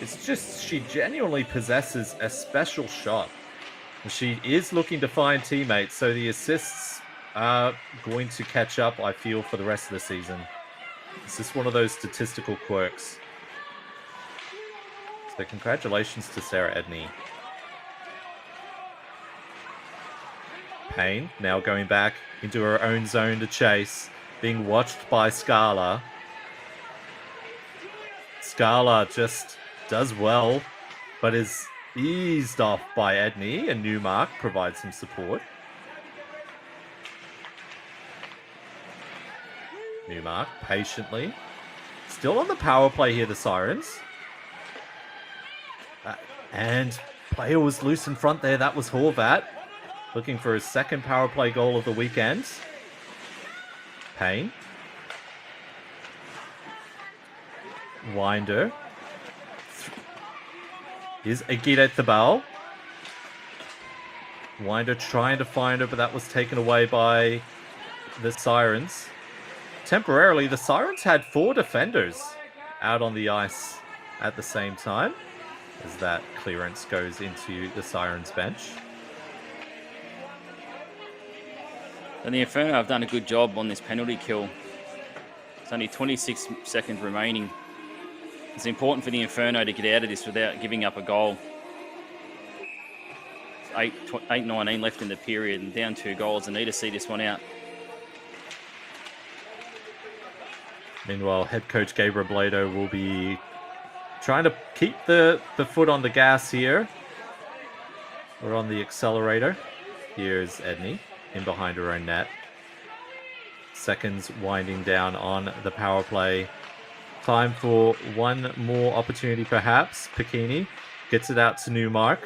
It's just she genuinely possesses a special shot. She is looking to find teammates, so the assists are going to catch up, I feel, for the rest of the season. It's just one of those statistical quirks. So congratulations to Sarah Edney. Payne now going back into her own zone to chase, being watched by Scala. Scala just does well, but is eased off by Edney, and Newmark provides some support. Newmark patiently. Still on the power play here, the Sirens. And player was loose in front there. That was Horvat. Looking for his second power play goal of the weekend. Payne. Winder. Here's Agita Thabal. Winder trying to find her, but that was taken away by the Sirens. Temporarily, the Sirens had 4 defenders out on the ice at the same time as that clearance goes into the Sirens bench. And the Inferno have done a good job on this penalty kill. It's only 26 seconds remaining. It's important for the Inferno to get out of this without giving up a goal. 8:19 left in the period and down 2 goals. They need to see this one out. Meanwhile, head coach Gabriel Blado will be trying to keep the foot on the gas here. We're on the accelerator. Here's Edney in behind her own net. Seconds winding down on the power play. Time for one more opportunity perhaps. Picchini gets it out to Newmark.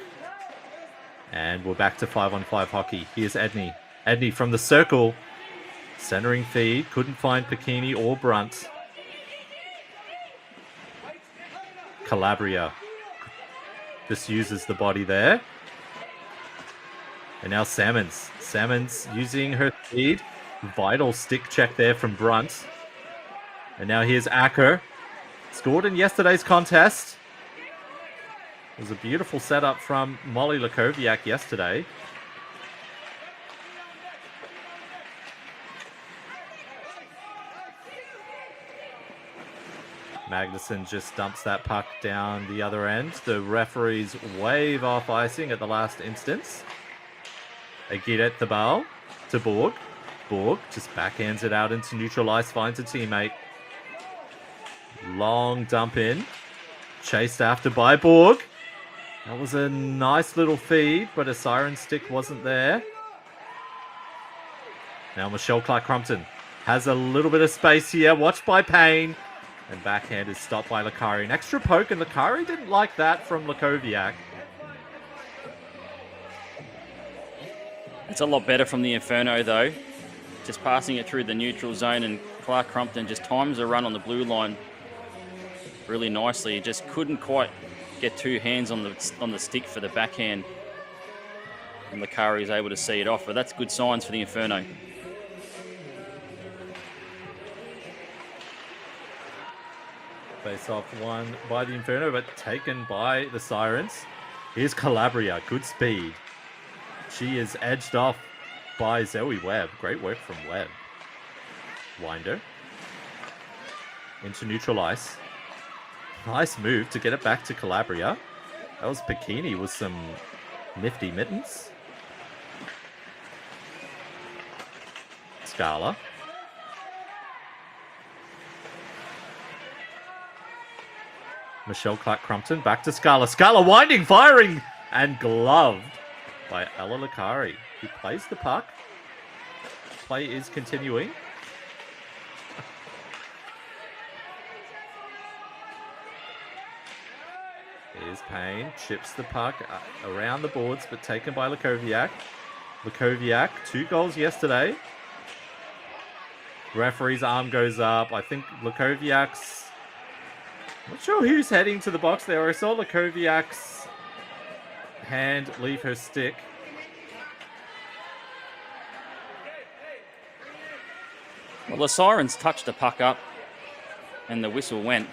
And we're back to 5-on-5 hockey. Here's Edney. Edney from the circle. Centering feed. Couldn't find Picchini or Brunt. Calabria just uses the body there. And now Salmons. Salmons using her speed. Vital stick check there from Brunt. And now here's Acker. Scored in yesterday's contest. It was a beautiful setup from Molly Lakoviak yesterday. Magnuson just dumps that puck down the other end. The referees wave off icing at the last instance. Agita Thabal to Borg. Borg just backhands it out into neutral ice, finds a teammate. Long dump in. Chased after by Borg. That was a nice little feed, but a siren stick wasn't there. Now Michelle Clark-Crumpton has a little bit of space here, watched by Payne. And backhand is stopped by Lakari. An extra poke, and Lakari didn't like that from Lakoviak. It's a lot better from the Inferno, though. Just passing it through the neutral zone, and Clark Crumpton just times a run on the blue line really nicely. He just couldn't quite get 2 hands on the stick for the backhand. And Lakari is able to see it off, but that's good signs for the Inferno. Face off won by the Inferno, but taken by the Sirens. Here's Calabria, good speed. She is edged off by Zoe Webb. Great work from Webb. Winder. Into neutral ice. Nice move to get it back to Calabria. That was Picchini with some nifty mittens. Scala. Michelle Clark-Crumpton back to Scala. Scala winding, firing, and gloved by Ella Lakari, who plays the puck. Play is continuing. Here's Payne, chips the puck around the boards, but taken by Lakoviak. Lakoviak, 2 goals yesterday. Referee's arm goes up. I think Lakoviak's... Not sure who's heading to the box there. I saw Lakoviak's hand leave her stick. Well, the Sirens touched the puck up and the whistle went.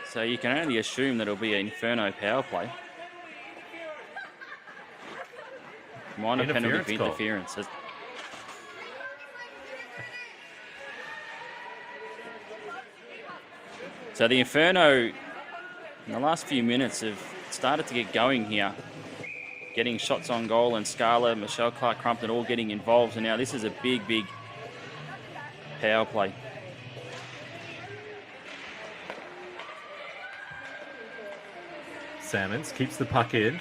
So you can only assume that it'll be an Inferno power play. Minor penalty for interference. So the Inferno, in the last few minutes, have started to get going here. Getting shots on goal, and Scala, Michelle Clark-Crumpton all getting involved. And now this is a big, big power play. Salmons keeps the puck in.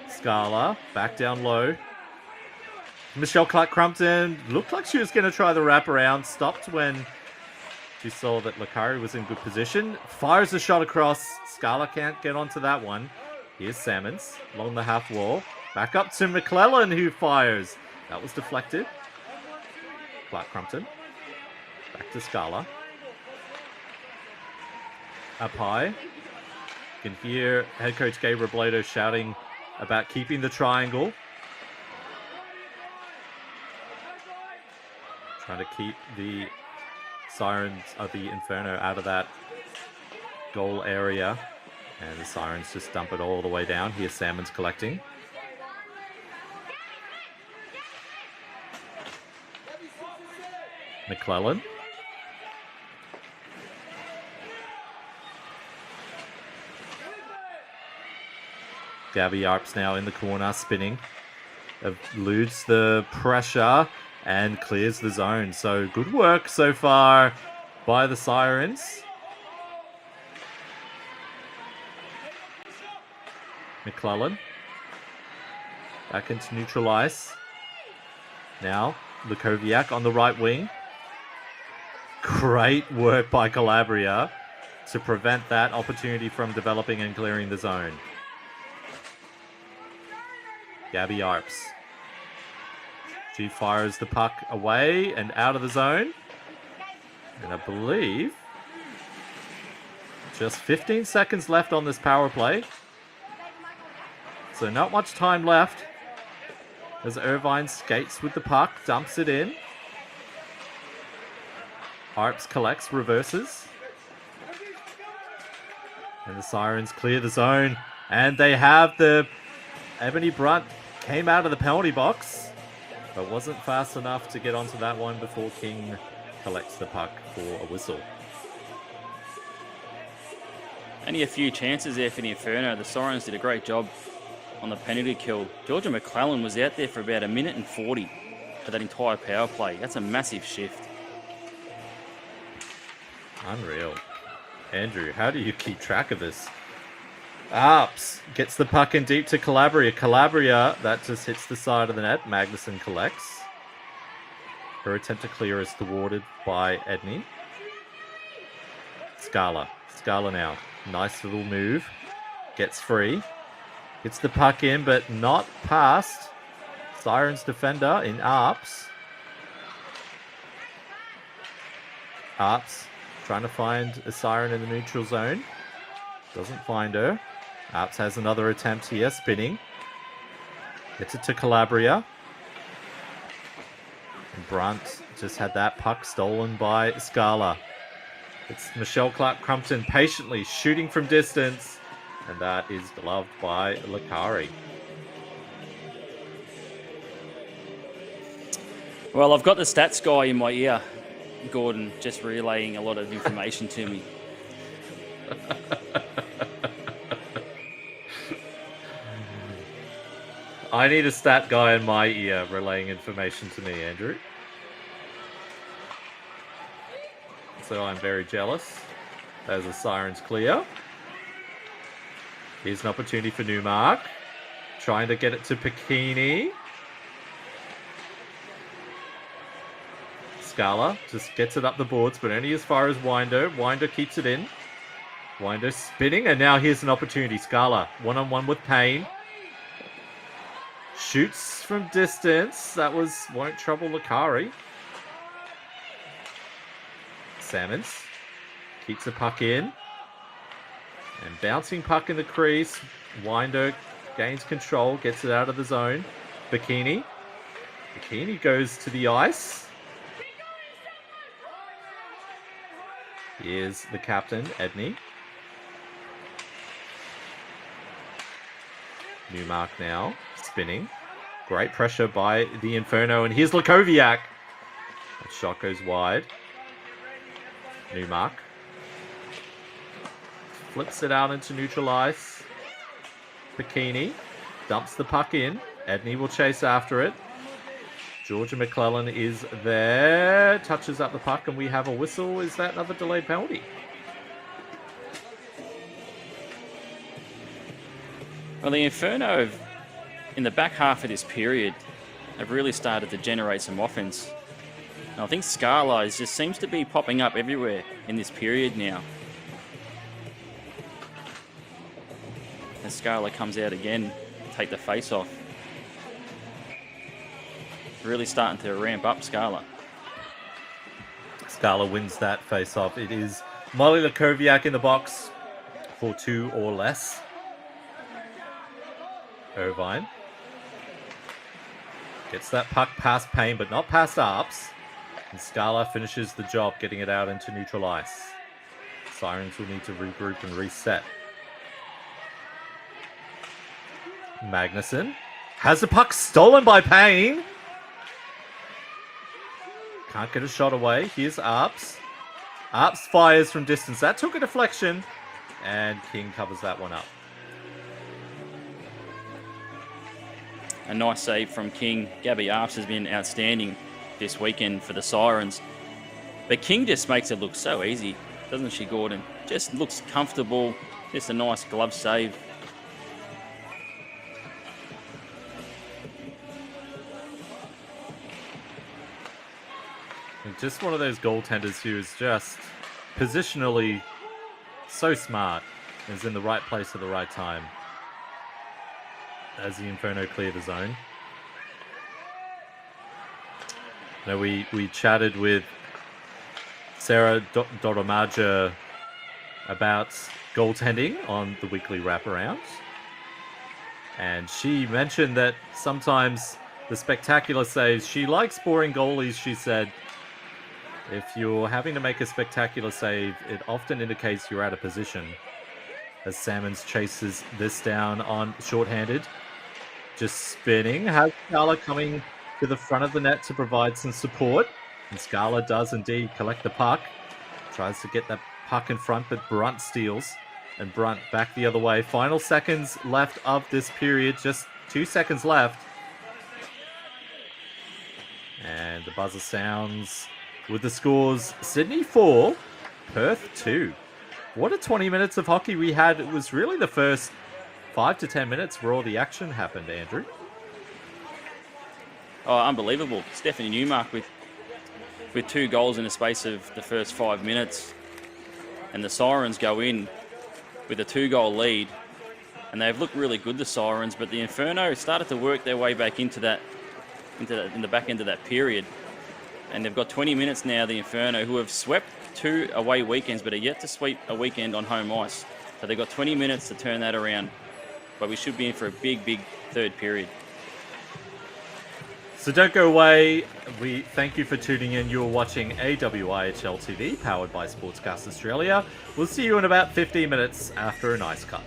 Scala back down low. Michelle Clark-Crumpton looked like she was going to try the wraparound. Stopped when she saw that Lakari was in good position. Fires a shot across. Scala can't get onto that one. Here's Salmons along the half wall. Back up to McClellan, who fires. That was deflected. Clark-Crumpton. Back to Scala. Up high. You can hear head coach Gabe Robledo shouting about keeping the triangle. Trying to keep the Sirens of the Inferno out of that goal area. And the Sirens just dump it all the way down. Here's Salmons collecting. McClellan. Gabby Arps now in the corner, spinning. Eludes the pressure and clears the zone. So good work so far by the Sirens. McClellan. Back into neutral ice. Now, Lukoviak on the right wing. Great work by Calabria to prevent that opportunity from developing and clearing the zone. Gabby Arps. She fires the puck away and out of the zone. And I believe just 15 seconds left on this power play. So not much time left as Irvine skates with the puck, dumps it in. Arps collects, reverses. And the Sirens clear the zone. And they have the Ebony Brunt came out of the penalty box, but wasn't fast enough to get onto that one before King collects the puck for a whistle. Only a few chances there for the Inferno. The Sirens did a great job on the penalty kill. Georgia McClellan was out there for about 1 minute and 40 for that entire power play. That's a massive shift. Unreal. Andrew, how do you keep track of this? Arps gets the puck in deep to Calabria. Calabria, that just hits the side of the net. Magnuson collects. Her attempt to clear is thwarted by Edney. Scala. Scala now. Nice little move. Gets free. Gets the puck in, but not past Sirens defender in Arps. Arps trying to find a Siren in the neutral zone. Doesn't find her. Arps has another attempt here, spinning. Gets it to Calabria. And Brunt just had that puck stolen by Scala. It's Michelle Clark-Crumpton patiently shooting from distance. And that is gloved by Lakari. Well, I've got the stats guy in my ear, Gordon, just relaying a lot of information to me. I need a stat guy in my ear relaying information to me, Andrew. So I'm very jealous. There's a Sirens clear. Here's an opportunity for Newmark. Trying to get it to Pekini. Scala just gets it up the boards, but only as far as Winder. Winder keeps it in. Winder spinning, and now here's an opportunity. Scala, one-on-one with Payne. Shoots from distance. That won't trouble Lakari. Salmons keeps the puck in. And bouncing puck in the crease. Winder gains control, gets it out of the zone. Bikini. Bikini goes to the ice. Here's the captain, Edney. Newmark now, spinning. Great pressure by the Inferno, and here's Lukoviak. That shot goes wide. Newmark. Flips it out into neutral ice. Bikini dumps the puck in. Edney will chase after it. Georgia McClellan is there. Touches up the puck, and we have a whistle. Is that another delayed penalty? Well, the Inferno, in the back half of this period, have really started to generate some offense. And I think Scala just seems to be popping up everywhere in this period now. And Scala comes out again, take the face off. Really starting to ramp up Scala. Scala wins that face-off. It is Molly Lakoviak in the box for 2 or less. Irvine gets that puck past Payne, but not past Arps. And Scala finishes the job, getting it out into neutral ice. Sirens will need to regroup and reset. Magnuson has the puck stolen by Payne. Can't get a shot away. Here's Arps. Arps fires from distance. That took a deflection. And King covers that one up. A nice save from King. Gabby Arps has been outstanding this weekend for the Sirens. But King just makes it look so easy, doesn't she, Gordon? Just looks comfortable. Just a nice glove save. And just one of those goaltenders who is just positionally so smart. Is in the right place at the right time. As the Inferno clear the zone. Now we chatted with Sarah Doromaja about goaltending on the weekly wraparound. And she mentioned that sometimes the spectacular saves, she likes boring goalies, she said. If you're having to make a spectacular save, it often indicates you're out of position. As Salmons chases this down on shorthanded. Just spinning. Has Scala coming to the front of the net to provide some support. And Scala does indeed collect the puck. Tries to get that puck in front, but Brunt steals. And Brunt back the other way. Final seconds left of this period. Just 2 seconds left. And the buzzer sounds with the scores. Sydney 4, Perth 2. What a 20 minutes of hockey we had. It was really the first 5 to 10 minutes where all the action happened, Andrew. Oh, unbelievable. Stephanie Newmark with 2 goals in the space of the first 5 minutes. And the Sirens go in with a 2-goal lead. And they've looked really good, the Sirens, but the Inferno started to work their way back in the back end of that period. And they've got 20 minutes now, the Inferno, who have swept 2 away weekends, but are yet to sweep a weekend on home ice. So they've got 20 minutes to turn that around. But we should be in for a big, big third period. So don't go away. We thank you for tuning in. You're watching AWIHL TV, powered by Sportscast Australia. We'll see you in about 15 minutes after an ice cut.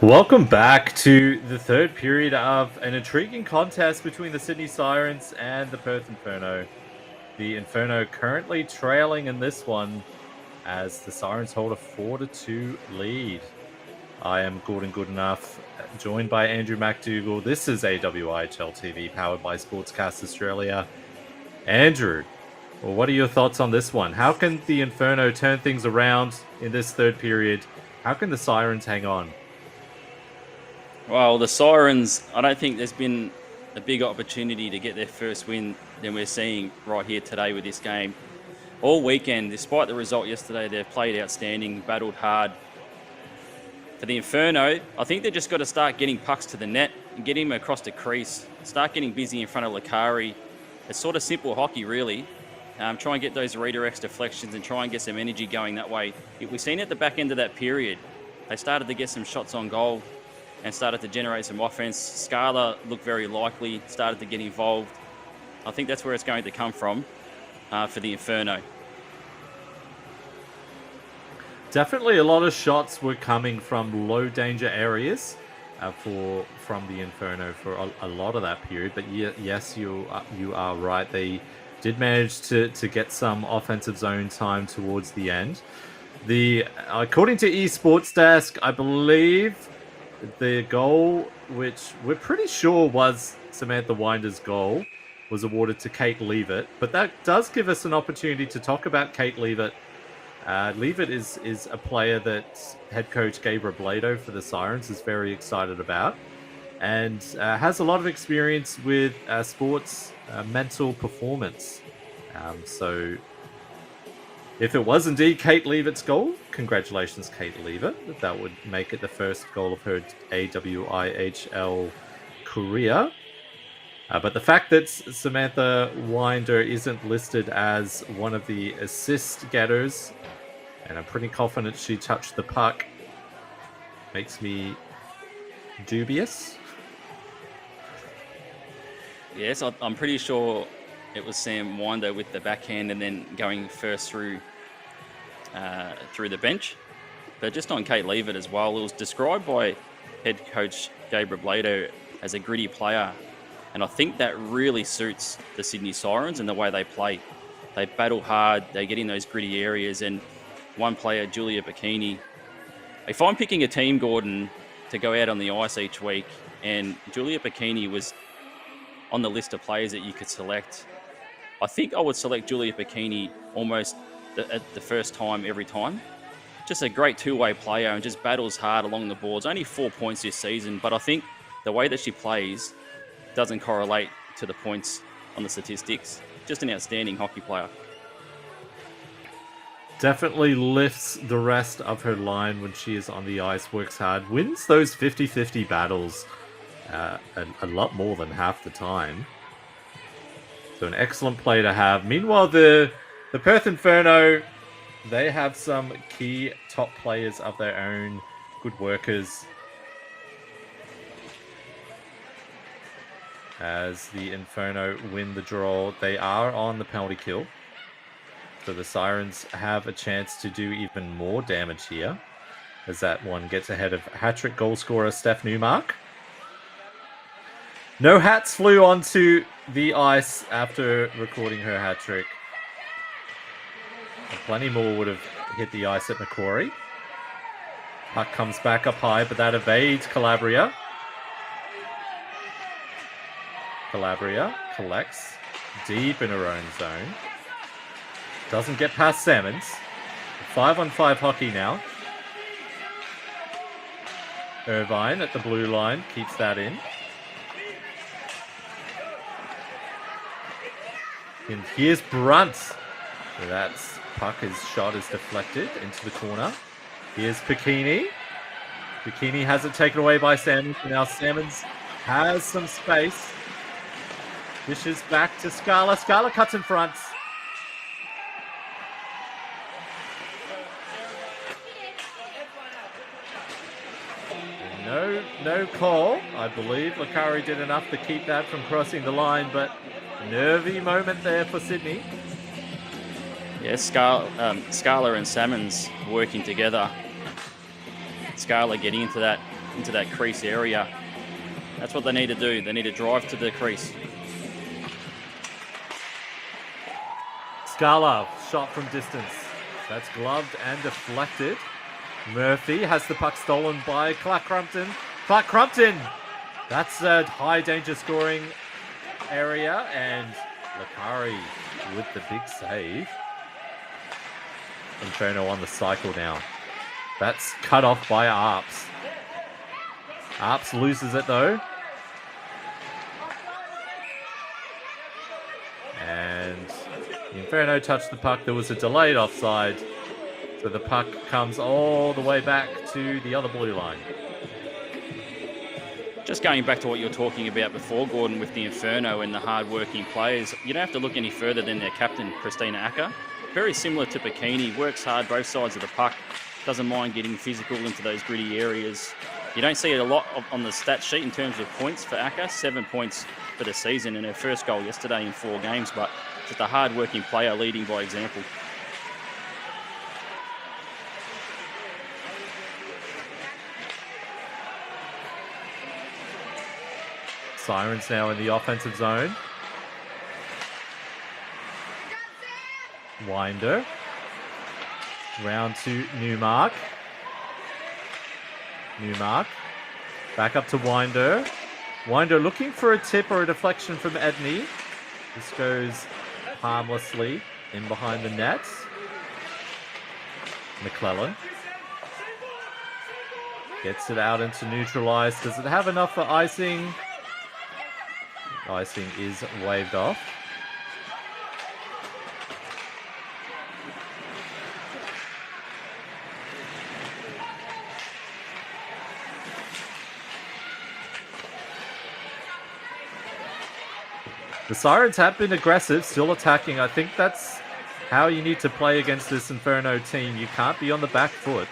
Welcome back to the third period of an intriguing contest between the Sydney Sirens and the Perth Inferno. The Inferno currently trailing in this one as the Sirens hold a 4-2 lead. I am Gordon Goodenough, joined by Andrew McDougall. This is AWIHL TV, powered by Sportscast Australia. Andrew, what are your thoughts on this one? How can the Inferno turn things around in this third period? How can the Sirens hang on? Well, the Sirens, I don't think there's been a big opportunity to get their first win than we're seeing right here today with this game. All weekend, despite the result yesterday, they've played outstanding, battled hard. For the Inferno, I think they've just got to start getting pucks to the net and get him across the crease. Start getting busy in front of Lakari. It's sort of simple hockey, really. Try and get those redirects, deflections, and try and get some energy going that way. We've seen at the back end of that period, they started to get some shots on goal and started to generate some offense. Scala looked very likely, started to get involved. I think that's where it's going to come from for the Inferno. Definitely a lot of shots were coming from low danger areas from the Inferno for a lot of that period. But yes, you are right. They did manage to get some offensive zone time towards the end. According to Esports Desk, I believe the goal, which we're pretty sure was Samantha Winder's goal, was awarded to Kate Leavitt. But that does give us an opportunity to talk about Kate Leavitt. Leavitt is a player that head coach Gabriel Blado for the Sirens is very excited about, and has a lot of experience with sports mental performance. So if it was indeed Kate Leavitt's goal, congratulations, Kate Leavitt. That would make it the first goal of her AWIHL career. But the fact that Samantha Winder isn't listed as one of the assist getters, and I'm pretty confident she touched the puck, makes me dubious. Yes, I'm pretty sure it was Sam Winder with the backhand and then going first through the bench. But just on Kate Leavitt as well, it was described by head coach Gabriel Blado as a gritty player. And I think that really suits the Sydney Sirens and the way they play. They battle hard, they get in those gritty areas. And one player, Julia Bikini, if I'm picking a team, Gordon, to go out on the ice each week, and Julia Bikini was on the list of players that you could select, I think I would select Julia Bikini almost at the first time every time. Just a great two-way player and just battles hard along the boards. Only 4 points this season, but I think the way that she plays doesn't correlate to the points on the statistics. Just an outstanding hockey player. Definitely lifts the rest of her line when she is on the ice, works hard, wins those 50-50 battles a lot more than half the time. So an excellent play to have. Meanwhile, the Perth Inferno, they have some key top players of their own, good workers. As the Inferno win the draw, they are on the penalty kill. So the Sirens have a chance to do even more damage here, as that one gets ahead of hat-trick goal scorer Steph Newmark. No hats flew onto the ice after recording her hat-trick. Plenty more would have hit the ice at Macquarie. Puck comes back up high, but that evades Calabria. Calabria collects deep in her own zone. Doesn't get past Salmons. 5-on-5 hockey now. Irvine at the blue line keeps that in. And here's Brunt. That puck shot is deflected into the corner. Here's Bikini. Bikini has it taken away by Salmons. Now Salmons has some space. Dishes back to Scala. Scala cuts in front. No call. I believe Lakari did enough to keep that from crossing the line, but nervy moment there for Sydney. Yeah, Scala and Salmons working together. Scala getting into that into that crease area. That's what they need to do. They need to drive to the crease. Scala, shot from distance. That's gloved and deflected. Murphy has the puck stolen by Clark Crumpton. Clark Crumpton! That's a high danger scoring area, and Lakari with the big save. Inferno on the cycle now. That's cut off by Arps. Arps loses it though. And Inferno touched the puck. There was a delayed offside. So the puck comes all the way back to the other blue line. Just going back to what you were talking about before, Gordon, with the Inferno and the hard-working players, you don't have to look any further than their captain, Christina Acker. Very similar to Bikini, works hard both sides of the puck, doesn't mind getting physical into those gritty areas. You don't see it a lot on the stat sheet in terms of points for Acker, 7 points for the season and her first goal yesterday in 4 games, but just a hard-working player leading by example. Sirens now in the offensive zone. Winder. Round to Newmark. Newmark. Back up to Winder. Winder looking for a tip or a deflection from Edney. This goes harmlessly in behind the net. McClellan. Gets it out into neutralized. Does it have enough for icing? Icing is waved off. The Sirens have been aggressive, still attacking. I think that's how you need to play against this Inferno team. You can't be on the back foot.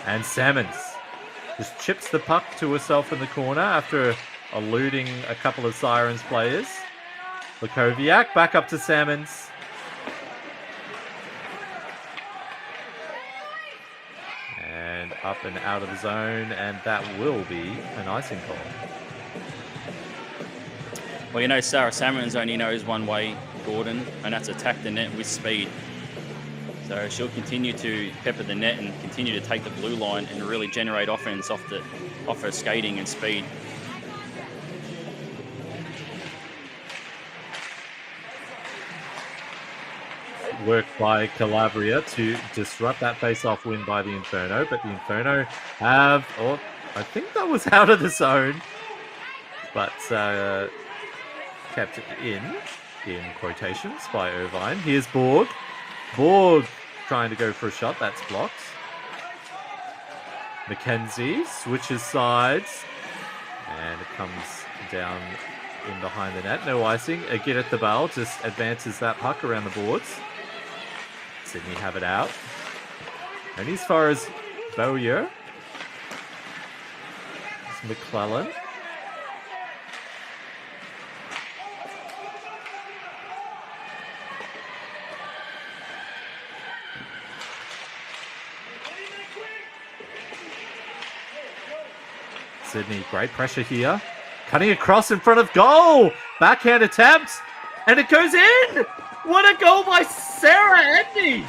And Salmons just chips the puck to herself in the corner after eluding a couple of Sirens players. Lukoviak back up to Salmons. And up and out of the zone, and that will be an icing call. Well, you know, Sarah Salmons only knows one way, Gordon, and that's attack the net with speed. So she'll continue to pepper the net and continue to take the blue line and really generate offense off her skating and speed. Work by Calabria to disrupt that face-off win by the Inferno, but the Inferno have, I think that was out of the zone, but kept in quotations by Irvine. Here's Borg. Borg trying to go for a shot. That's blocked. McKenzie switches sides. And it comes down in behind the net. No icing. Again at the ball. Just advances that puck around the boards. Sydney have it out. And as far as Bowyer. It's McClellan. Sydney, great pressure here. Cutting across in front of goal. Backhand attempt. And it goes in. What a goal by Sarah Edney.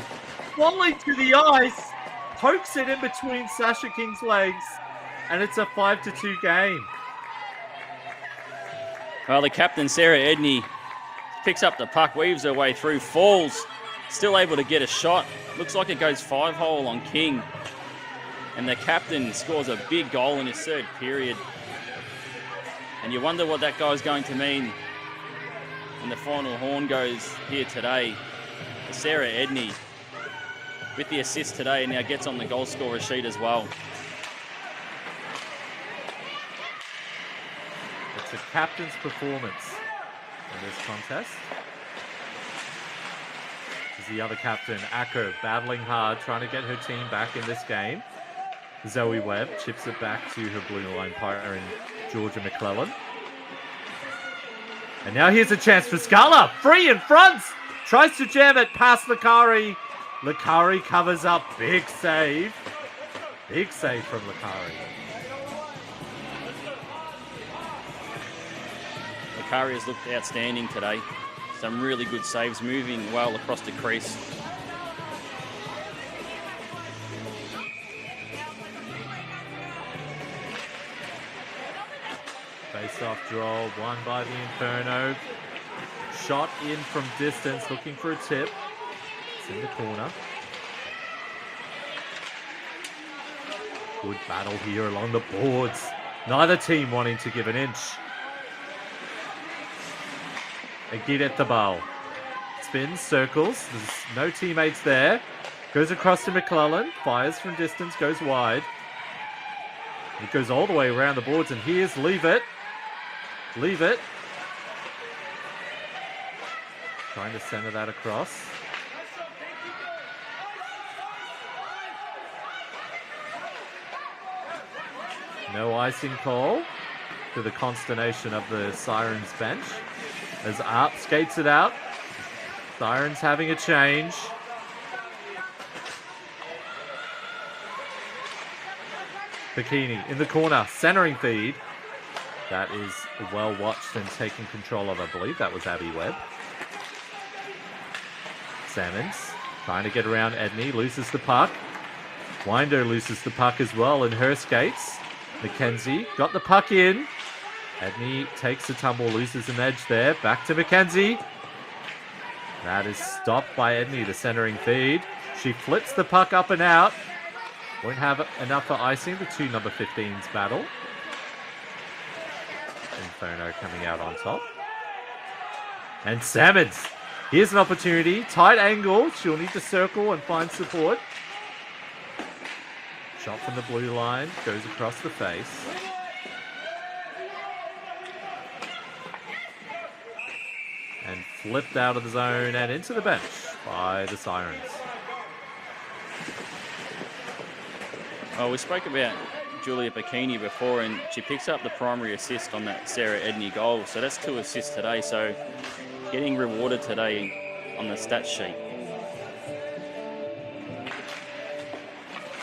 Falling to the ice. Pokes it in between Sasha King's legs. And it's a 5-2 game. Well, the captain, Sarah Edney, picks up the puck, weaves her way through, falls. Still able to get a shot. Looks like it goes 5-hole on King. And the captain scores a big goal in his third period. And you wonder what that guy's going to mean when the final horn goes here today. Sarah Edney with the assist today now gets on the goal scorer sheet as well. It's a captain's performance in this contest. This is the other captain, Acker, battling hard, trying to get her team back in this game. Zoe Webb chips it back to her blue line partner in Georgia McClellan. And now here's a chance for Scala. Free in front. Tries to jam it past Lakari. Lakari covers up. Big save. Big save from Lakari. Lakari has looked outstanding today. Some really good saves, moving well across the crease. Face-off draw, won by the Inferno. Shot in from distance, looking for a tip. It's in the corner. Good battle here along the boards. Neither team wanting to give an inch. Agit the ball. Spins, circles. There's no teammates there. Goes across to McClellan. Fires from distance, goes wide. It goes all the way around the boards, and here's Leave It. Leave It. Trying to center that across. No icing call, to the consternation of the Sirens bench. As Arp skates it out. Sirens having a change. Bikini in the corner, centering feed. That is well watched and taken control of, I believe. That was Abby Webb. Salmons trying to get around Edney, loses the puck. Winder loses the puck as well in her skates. McKenzie got the puck in. Edney takes a tumble, loses an edge there. Back to McKenzie. That is stopped by Edney, the centering feed. She flips the puck up and out. Won't have enough for icing. The two number 15s battle. Inferno coming out on top. And Salmons. Here's an opportunity. Tight angle. She'll need to circle and find support. Shot from the blue line. Goes across the face. And flipped out of the zone and into the bench by the Sirens. Well, we spoke about Julia Bikini before, and she picks up the primary assist on that Sarah Edney goal. So that's 2 assists today. So getting rewarded today on the stats sheet.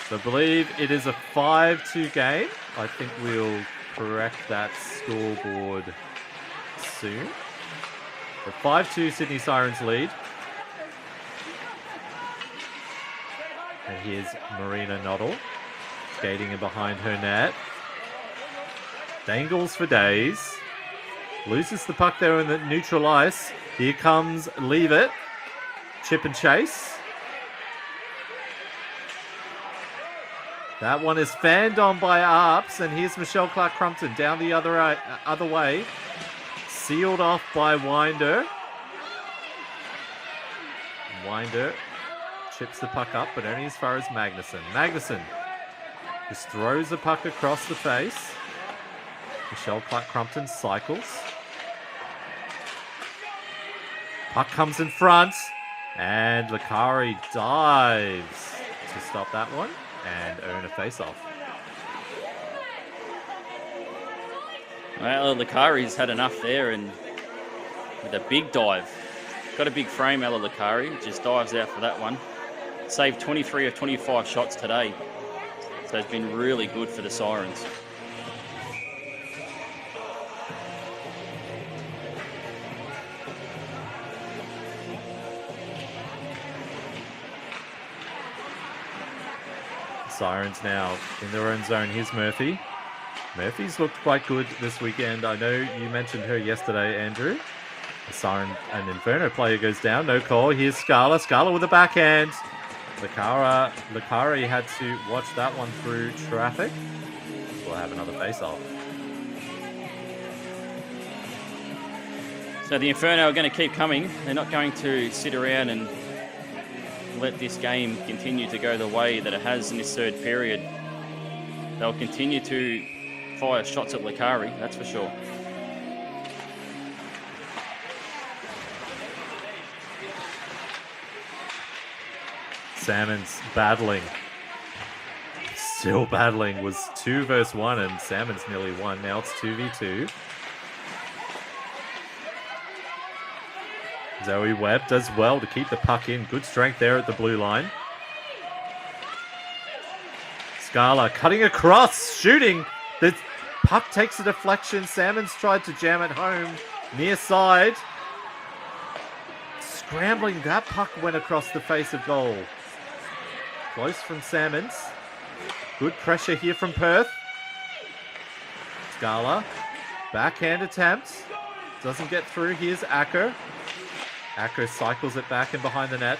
So I believe it is a 5-2 game. I think we'll correct that scoreboard soon. The 5-2 Sydney Sirens lead. And here's Marina Noddle skating in behind her net. Dangles for days. Loses the puck there in the neutral ice. Here comes Leave It. Chip and chase. That one is fanned on by Arps, and here's Michelle Clark-Crumpton down the other way. Sealed off by Winder. Winder chips the puck up, but only as far as Magnuson. Magnuson just throws the puck across the face. Michelle Clark-Crumpton cycles. Puck comes in front, and Lakari dives to stop that one and earn a face-off. Well, Lakari's had enough there, and with a big dive. Got a big frame, Ella Lakari. Just dives out for that one. Saved 23 of 25 shots today. So it's been really good for the Sirens. Sirens now in their own zone. Here's Murphy. Murphy's looked quite good this weekend. I know you mentioned her yesterday, Andrew. The Siren and Inferno player goes down. No call. Here's Scala. Scala with a backhand. Lakari had to watch that one through traffic. We'll have another face-off. So the Inferno are going to keep coming. They're not going to sit around and let this game continue to go the way that it has in this third period. They'll continue to fire shots at Lakari, that's for sure. Salmon's battling. Still battling. Was 2 versus 1 and Salmon's nearly won. Now it's 2v2. Zoe Webb does well to keep the puck in. Good strength there at the blue line. Scala cutting across, shooting. The puck takes a deflection. Salmons tried to jam it home. Near side. Scrambling, that puck went across the face of goal. Close from Salmons. Good pressure here from Perth. Scala. Backhand attempt. Doesn't get through. Here's Acker. Acker cycles it back in behind the net.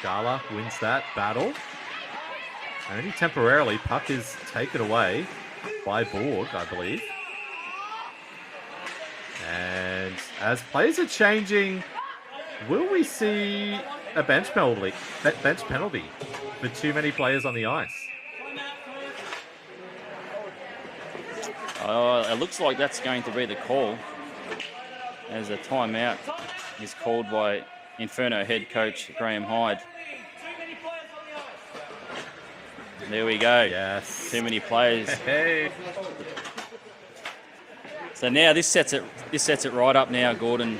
Scala wins that battle. Only temporarily. Puck is taken away by Borg, I believe. And as players are changing, will we see a bench penalty for too many players on the ice? It looks like that's going to be the call, as a timeout is called by Inferno head coach Graham Hyde. There we go. Yes. Too many players. Hey. So now this sets it right up now, Gordon,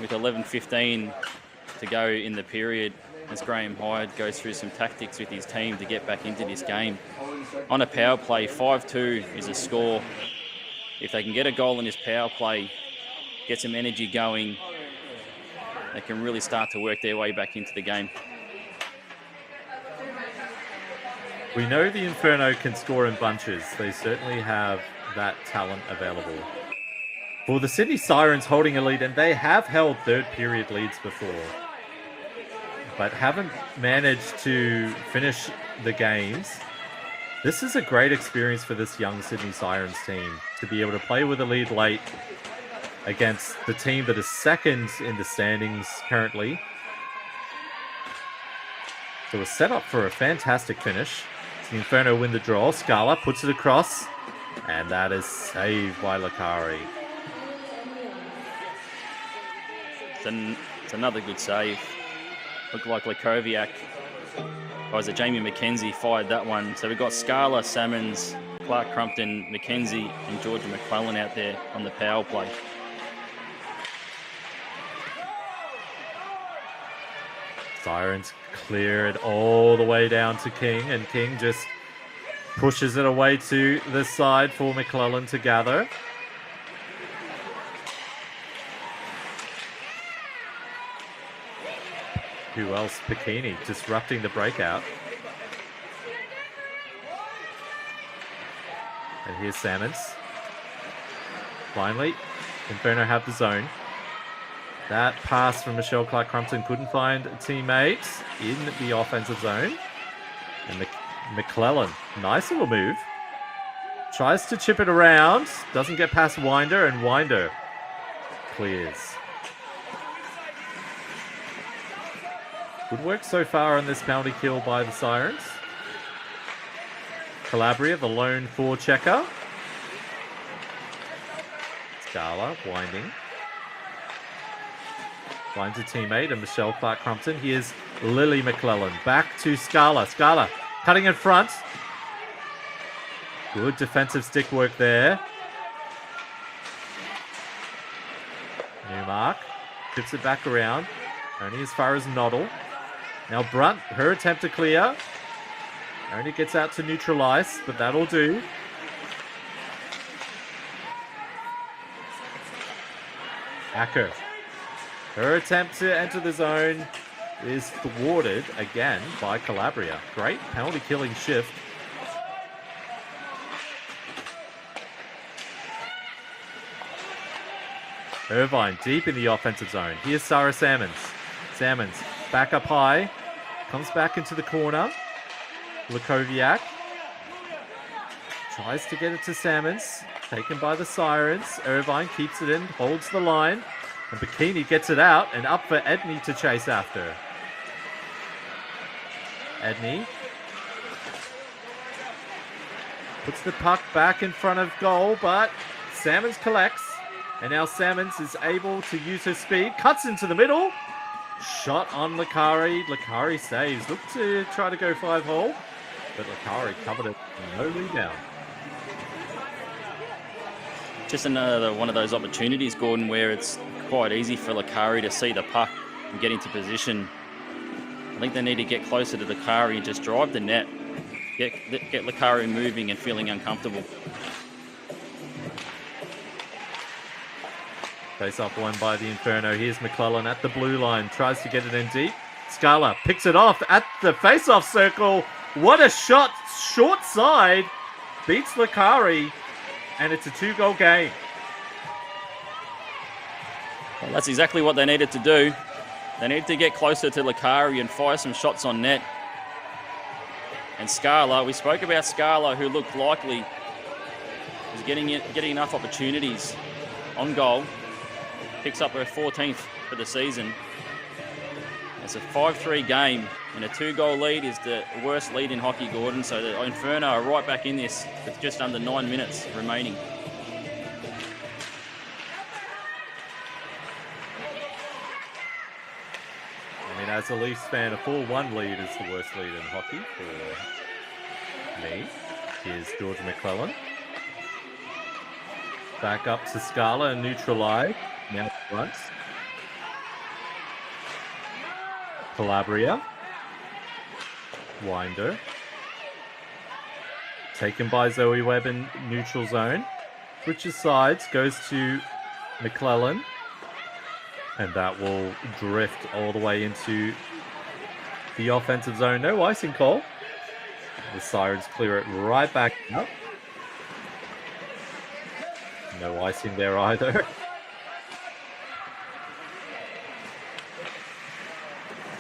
with 11:15 to go in the period, as Graham Hyde goes through some tactics with his team to get back into this game. On a power play, 5-2 is a score. If they can get a goal in this power play, get some energy going, they can really start to work their way back into the game. We know the Inferno can score in bunches. They certainly have that talent available. For the Sydney Sirens holding a lead, and they have held third period leads before, but haven't managed to finish the games. This is a great experience for this young Sydney Sirens team to be able to play with a lead late against the team that is second in the standings currently. So we're set up for a fantastic finish. The Inferno win the draw. Scala puts it across, and that is saved by Lakari. It's another good save. Looked like Lakoviak, or was it Jamie McKenzie, fired that one. So we've got Scala, Salmons, Clark Crumpton, McKenzie, and Georgia McClellan out there on the power play. Sirens clear it all the way down to King, and King just pushes it away to the side for McClellan to gather. Who else? Bikini disrupting the breakout. And here's Salmons. Finally, Inferno have the zone. That pass from Michelle Clark-Crumpton couldn't find teammates in the offensive zone. And McClellan, nice little move. Tries to chip it around. Doesn't get past Winder, and Winder clears. Good work so far on this penalty kill by the Sirens. Calabria, the lone forechecker. Scala winding. Finds a teammate, and Michelle Clark-Crumpton. Here's Lily McClellan. Back to Scala. Scala cutting in front. Good defensive stick work there. Newmark tips it back around. Only as far as Noddle. Now Brunt, her attempt to clear. Only gets out to neutral ice, but that'll do. Acker. Her attempt to enter the zone is thwarted again by Calabria. Great penalty killing shift. Irvine deep in the offensive zone. Here's Sarah Salmons. Salmons back up high. Comes back into the corner. Lakoviak tries to get it to Salmons. Taken by the Sirens. Irvine keeps it in, holds the line. And Bikini gets it out and up for Edney to chase after. Edney puts the puck back in front of goal, but Salmons collects. And now Salmons is able to use her speed. Cuts into the middle. Shot on Lakari. Lakari saves. Look to try to go 5-hole. But Lakari covered it. No rebound. Just another one of those opportunities, Gordon, where it's quite easy for Lakari to see the puck and get into position I think they need to get closer to Lakari and just drive the net. Get Lakari moving and feeling uncomfortable. Face off won by the Inferno. Here's McClellan at the blue line. Tries to get it in deep. Scala picks it off at the face-off circle. What a shot. Short side. Beats Lakari. And it's a 2-goal game. Well, that's exactly what they needed to do. They needed to get closer to Lakari and fire some shots on net. And Scala, we spoke about Scala, who looked likely was getting enough opportunities on goal. Picks up her 14th for the season. It's a 5-3 game, and a 2-goal lead is the worst lead in hockey, Gordon. So the Inferno are right back in this with just under 9 minutes remaining. I mean, as a Leafs fan, a 4-1 lead is the worst lead in hockey for me. Here's George McClellan. Back up to Scala and neutralize. Now fronts. Calabria. Winder. Taken by Zoe Webb in neutral zone. Switches sides, goes to McClellan. And that will drift all the way into the offensive zone. No icing call. The Sirens clear it right back up. No icing there either.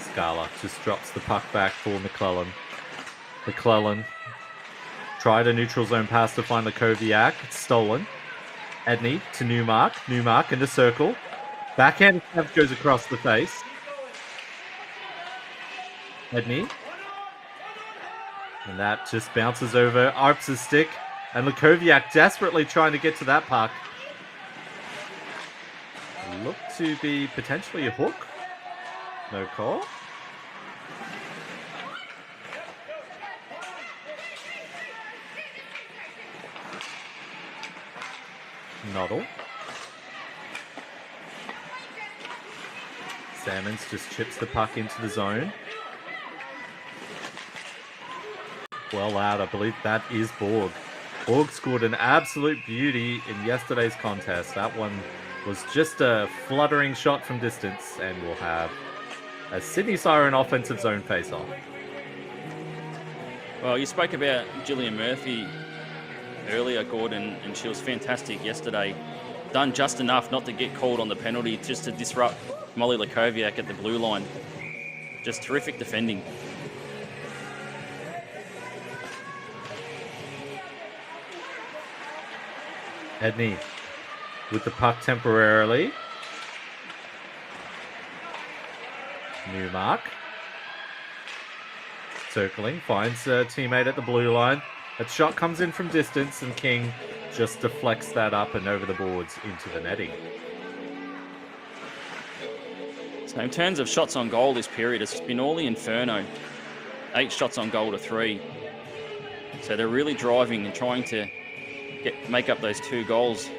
Scala just drops the puck back for McClellan. McClellan tried a neutral zone pass to find Lakoviak. It's stolen. Edney to Newmark. Newmark in the circle. Backhand attempt goes across the face. Edney. And that just bounces over Arps' stick. And Lakoviak desperately trying to get to that puck. Looked to be potentially a hook. No call. Noddle. Salmons just chips the puck into the zone. Well out, I believe that is Borg. Borg scored an absolute beauty in yesterday's contest. That one was just a fluttering shot from distance, and we'll have a Sydney Siren offensive zone face-off. Well, you spoke about Gillian Murphy earlier, Gordon, and she was fantastic yesterday. Done just enough not to get called on the penalty, just to disrupt Molly Lakoviak at the blue line. Just terrific defending. Edney with the puck temporarily. Newmark. Circling, finds a teammate at the blue line. That shot comes in from distance, and King just deflects that up and over the boards into the netting. So in terms of shots on goal this period, it's been all the Inferno. 8 shots on goal to 3. So they're really driving and trying to make up those 2 goals.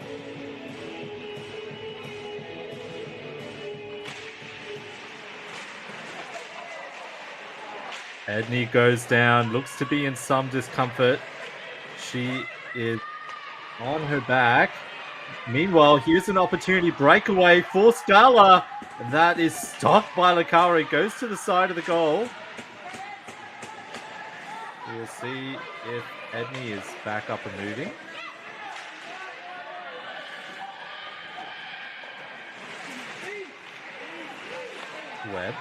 Edney goes down, looks to be in some discomfort. She is on her back. Meanwhile, here's an opportunity breakaway for Scala. And that is stopped by Lakari. Goes to the side of the goal. We'll see if Edney is back up and moving. Webb.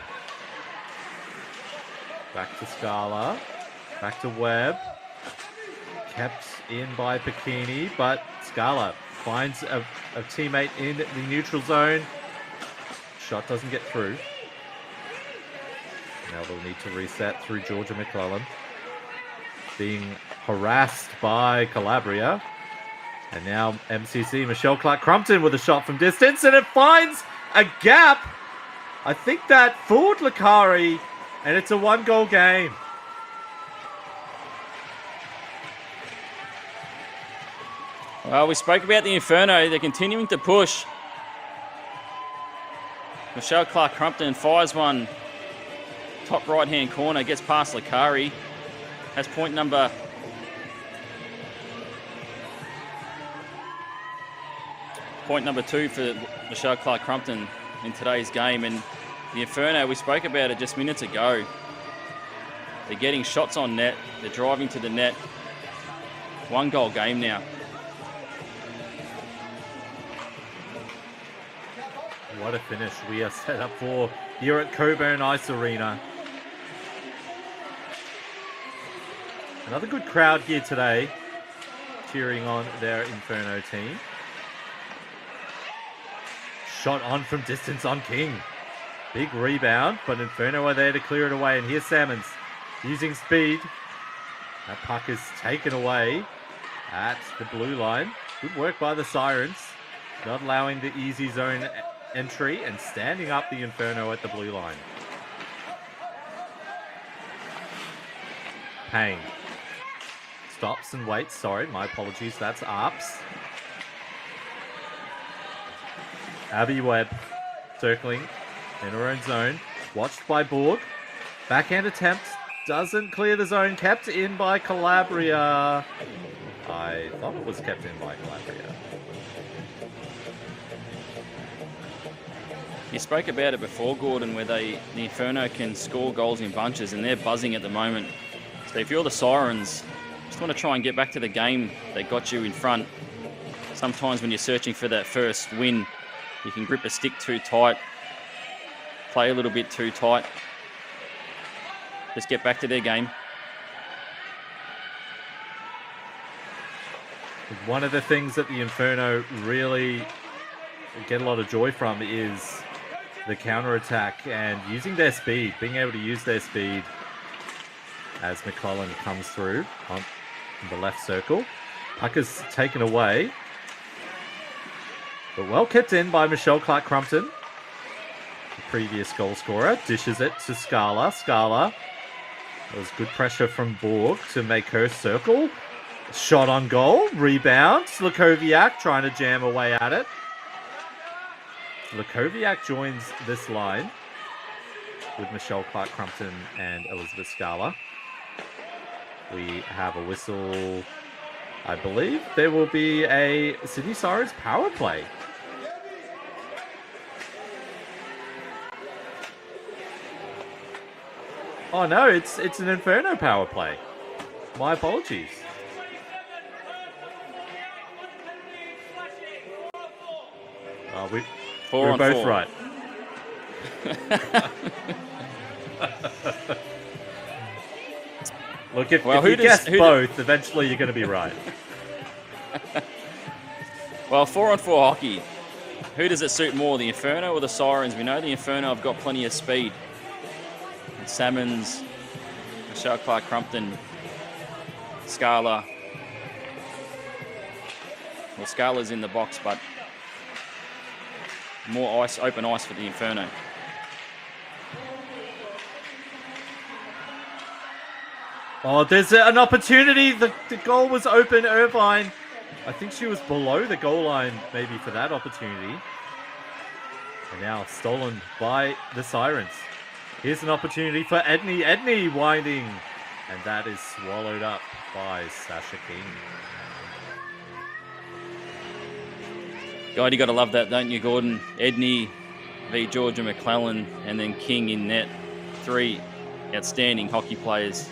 Back to Scala. Back to Webb. Kept in by Bikini, but Scala finds a teammate in the neutral zone. Shot doesn't get through. Now they'll need to reset through Georgia McClellan. Being harassed by Calabria. And now MCC, Michelle Clark-Crumpton with a shot from distance, and it finds a gap. I think that fooled Lakari, and it's a 1-goal game. Well, we spoke about the Inferno. They're continuing to push. Michelle Clark-Crumpton fires one top right-hand corner, gets past Lakari. Has point number 2 for Michelle Clark-Crumpton in today's game. And the Inferno, we spoke about it just minutes ago. They're getting shots on net. They're driving to the net. 1 goal game now. What a finish we are set up for here at Coburn Ice Arena. Another good crowd here today, cheering on their Inferno team. Shot on from distance on King. Big rebound, but Inferno are there to clear it away. And here's Salmons using speed. That puck is taken away at the blue line. Good work by the Sirens, not allowing the easy zone entry and standing up the Inferno at the blue line. Payne stops and waits. Sorry, my apologies. That's Arps. Abby Webb circling in her own zone. Watched by Borg. Backhand attempt. Doesn't clear the zone. Kept in by Calabria. I thought it was kept in by Calabria. You spoke about it before, Gordon, where the Inferno can score goals in bunches, and they're buzzing at the moment. So if you're the Sirens, just want to try and get back to the game that got you in front. Sometimes when you're searching for that first win, you can grip a stick too tight, play a little bit too tight. Just get back to their game. One of the things that the Inferno really get a lot of joy from is the counter-attack and using their speed, being able to use their speed as McClellan comes through on the left circle. Puck is taken away, but well kept in by Michelle Clark-Crumpton, the previous goal scorer. Dishes it to Scala. Scala, there was good pressure from Borg to make her circle. Shot on goal, rebound. Slakowiak trying to jam away at it. Slakowiak joins this line with Michelle Clark-Crumpton and Elizabeth Scala. We have a whistle. I believe there will be a Sydney Sirens power play. Oh no, it's an Inferno power play. My apologies. We're both right. Look, if you guess both, eventually you're going to be right. Well, 4-on-4 hockey. Who does it suit more, the Inferno or the Sirens? We know the Inferno have got plenty of speed. And Salmons, Michelle Clark-Crumpton, Scala. Well, Scala's in the box, but more ice, open ice for the Inferno. Oh, there's an opportunity. The goal was open. Irvine, I think she was below the goal line maybe for that opportunity. And now stolen by the Sirens. Here's an opportunity for Edney. Edney winding. And that is swallowed up by Sasha King. God, you got to love that, don't you, Gordon? Edney v. Georgia McClellan, and then King in net. 3 outstanding hockey players.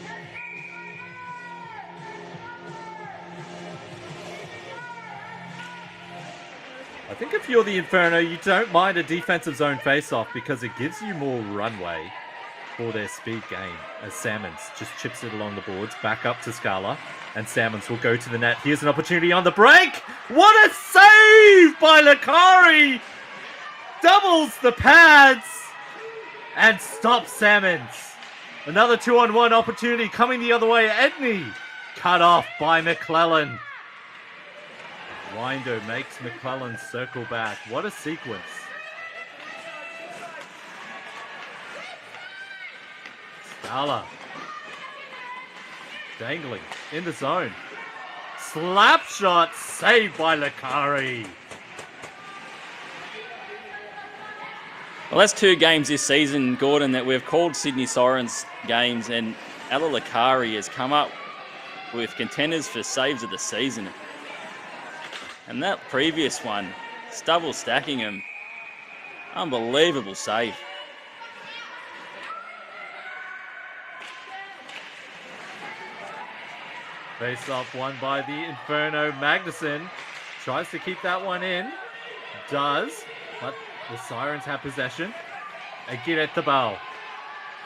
I think if you're the Inferno, you don't mind a defensive zone face-off because it gives you more runway for their speed game as Salmons just chips it along the boards, back up to Scala, and Salmons will go to the net. Here's an opportunity on the break. What a save by Lakari! Doubles the pads and stops Salmons. Another 2-on-1 opportunity coming the other way. Edney cut off by McClellan. Winder makes McClellan circle back. What a sequence. Scala. Dangling in the zone. Slap shot saved by Lakari. Well, that's 2 games this season, Gordon, that we've called Sydney Sirens games, and AWIHL has come up with contenders for saves of the season. And that previous one, Stubble stacking him, unbelievable save. Face off won by the Inferno. Magnuson tries to keep that one in. Does, but the Sirens have possession. Again at the ball.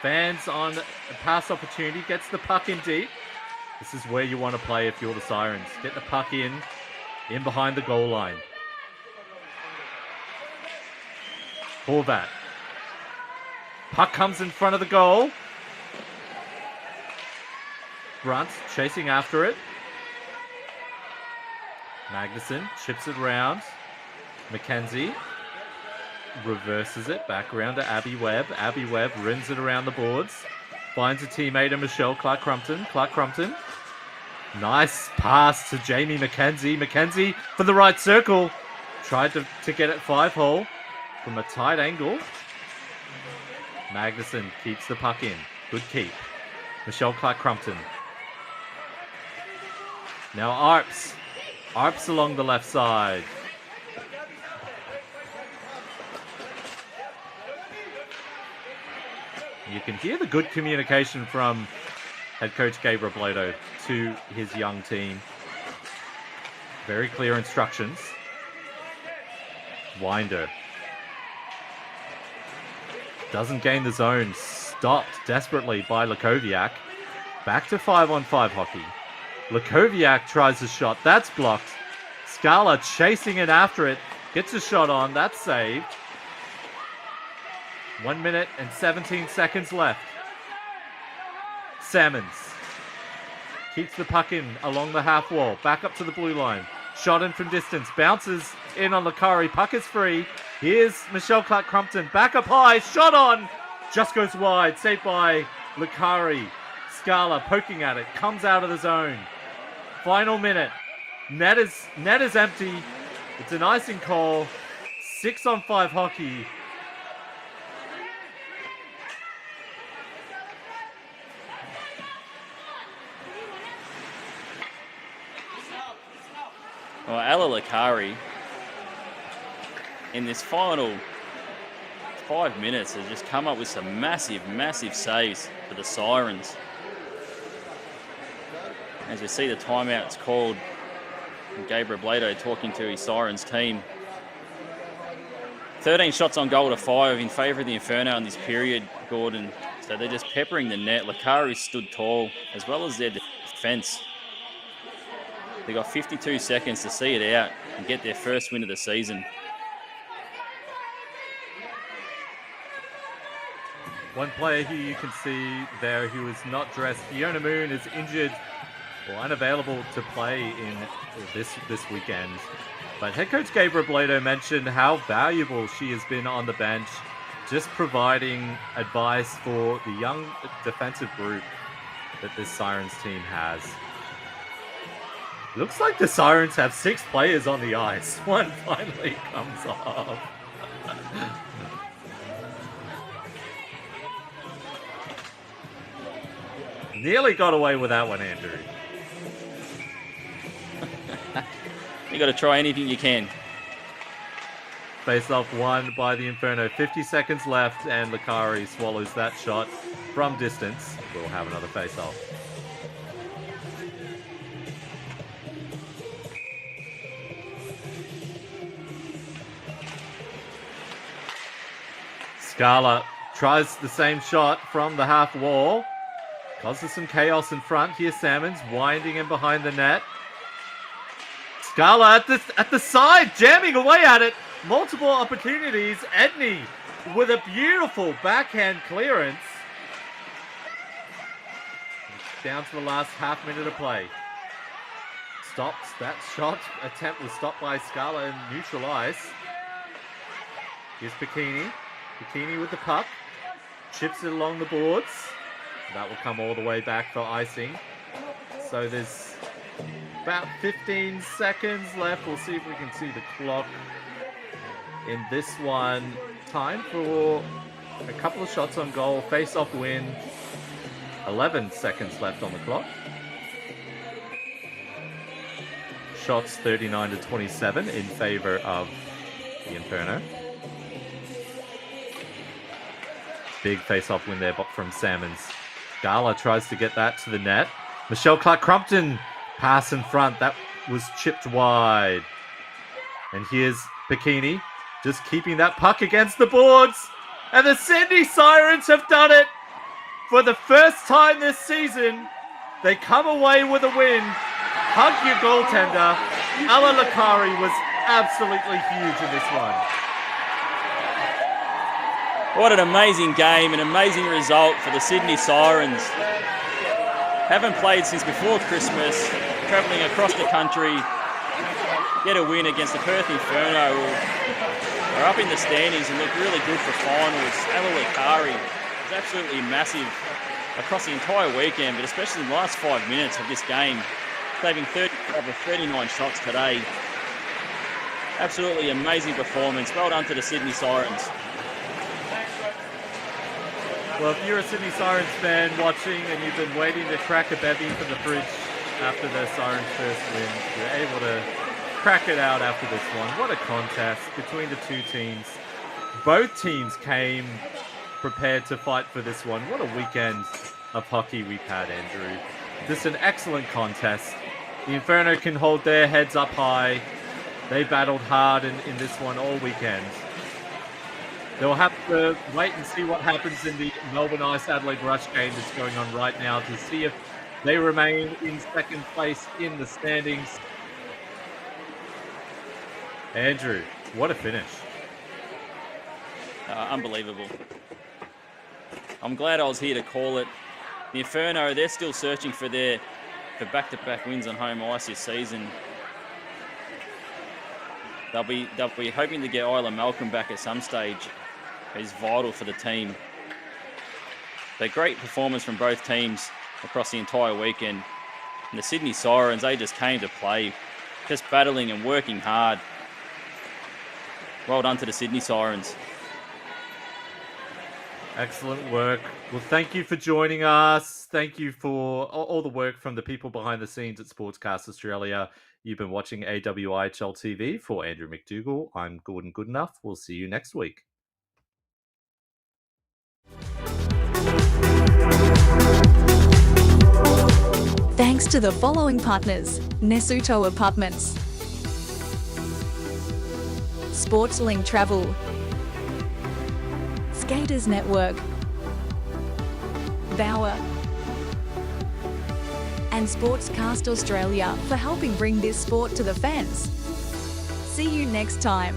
Fans on a pass opportunity. Gets the puck in deep. This is where you want to play if you're the Sirens. Get the puck in behind the goal line. Horvat. Puck comes in front of the goal. Brunt chasing after it. Magnuson chips it around. McKenzie reverses it back around to Abby Webb. Abby Webb rins it around the boards. Finds a teammate in Michelle Clark-Crumpton. Clark-Crumpton. Nice pass to Jamie McKenzie. McKenzie for the right circle. Tried to get it 5-hole from a tight angle. Magnuson keeps the puck in. Good keep. Michelle Clark-Crumpton. Now Arps. Arps along the left side. You can hear the good communication from head coach Gabriel Blato to his young team. Very clear instructions. Winder. Doesn't gain the zone. Stopped desperately by Lakoviak. Back to 5-on-5 hockey. Lakoviak tries a shot. That's blocked. Scala chasing it after it. Gets a shot on. That's saved. 1 minute and 17 seconds left. Salmons keeps the puck in along the half wall. Back up to the blue line. Shot in from distance. Bounces in on Lakari. Puck is free. Here's Michelle Clark-Crumpton. Back up high. Shot on. Just goes wide. Saved by Lakari. Scala poking at it. Comes out of the zone. Final minute. Net is empty. It's an icing call. 6-on-5 hockey. Well, AWIHL in this final 5 minutes has just come up with some massive, massive saves for the Sirens. As you see the timeouts called, and Gabriel Blato talking to his Sirens team. 13 shots on goal to 5 in favour of the Inferno in this period, Gordon. So they're just peppering the net. Lakari stood tall, as well as their defence. They got 52 seconds to see it out and get their first win of the season. One player here you can see there who is not dressed. Fiona Moon is injured or unavailable to play in this weekend. But head coach Gabriel Blato mentioned how valuable she has been on the bench, just providing advice for the young defensive group that this Sirens team has. Looks like the Sirens have 6 players on the ice. One finally comes off. Nearly got away with that one, Andrew. You got to try anything you can. Face off won by the Inferno. 50 seconds left, and Lakari swallows that shot from distance. We'll have another face off. Scala tries the same shot from the half wall. Causes some chaos in front. Here's Salmons winding in behind the net. Scala at the side, jamming away at it. Multiple opportunities. Edney with a beautiful backhand clearance. Down to the last half minute of play. Stops. That shot attempt was stopped by Scala in neutral ice. Here's Bikini. Bikini with the puck. Chips it along the boards. That will come all the way back for icing. So there's about 15 seconds left. We'll see if we can see the clock in this one. time for a couple of shots on goal. Face-off win. 11 seconds left on the clock. Shots 39-27 in favor of the Inferno. Big face-off win there from Salmons. Gala tries to get that to the net. Michelle Clark-Crumpton pass in front. That was chipped wide. And here's Bikini just keeping that puck against the boards. And the Sydney Sirens have done it. For the first time this season, they come away with a win. Hug your goaltender. Ala Lakari was absolutely huge in this one. What an amazing game, an amazing result for the Sydney Sirens. Haven't played since before Christmas, travelling across the country, get a win against the Perth Inferno, who are up in the standings and look really good for finals. Ala Lakari was absolutely massive across the entire weekend, but especially in the last 5 minutes of this game, saving 39 shots today. Absolutely amazing performance. Well done to the Sydney Sirens. Well, if you're a Sydney Sirens fan watching and you've been waiting to crack a bevy from the fridge after the Sirens' first win, you're able to crack it out after this one. What a contest between the two teams. Both teams came prepared to fight for this one. What a weekend of hockey we've had, Andrew. Just an excellent contest. The Inferno can hold their heads up high. They battled hard in this one all weekend. They'll have to wait and see what happens in the Melbourne Ice Adelaide Rush game that's going on right now to see if they remain in second place in the standings. Andrew, what a finish. Unbelievable. I'm glad I was here to call it. The Inferno, they're still searching for back-to-back wins on home ice this season. They'll be hoping to get Isla Malcolm back at some stage. He's vital for the team. They're great performance from both teams across the entire weekend. And the Sydney Sirens, they just came to play, just battling and working hard. Well done to the Sydney Sirens. Excellent work. Well, thank you for joining us. Thank you for all the work from the people behind the scenes at Sportscast Australia. You've been watching AWIHL TV. For Andrew McDougall, I'm Gordon Goodenough. We'll see you next week. Thanks to the following partners: Nesuto Apartments, Sportslink Travel, Skaters Network, Bauer, and Sportscast Australia for helping bring this sport to the fans. See you next time.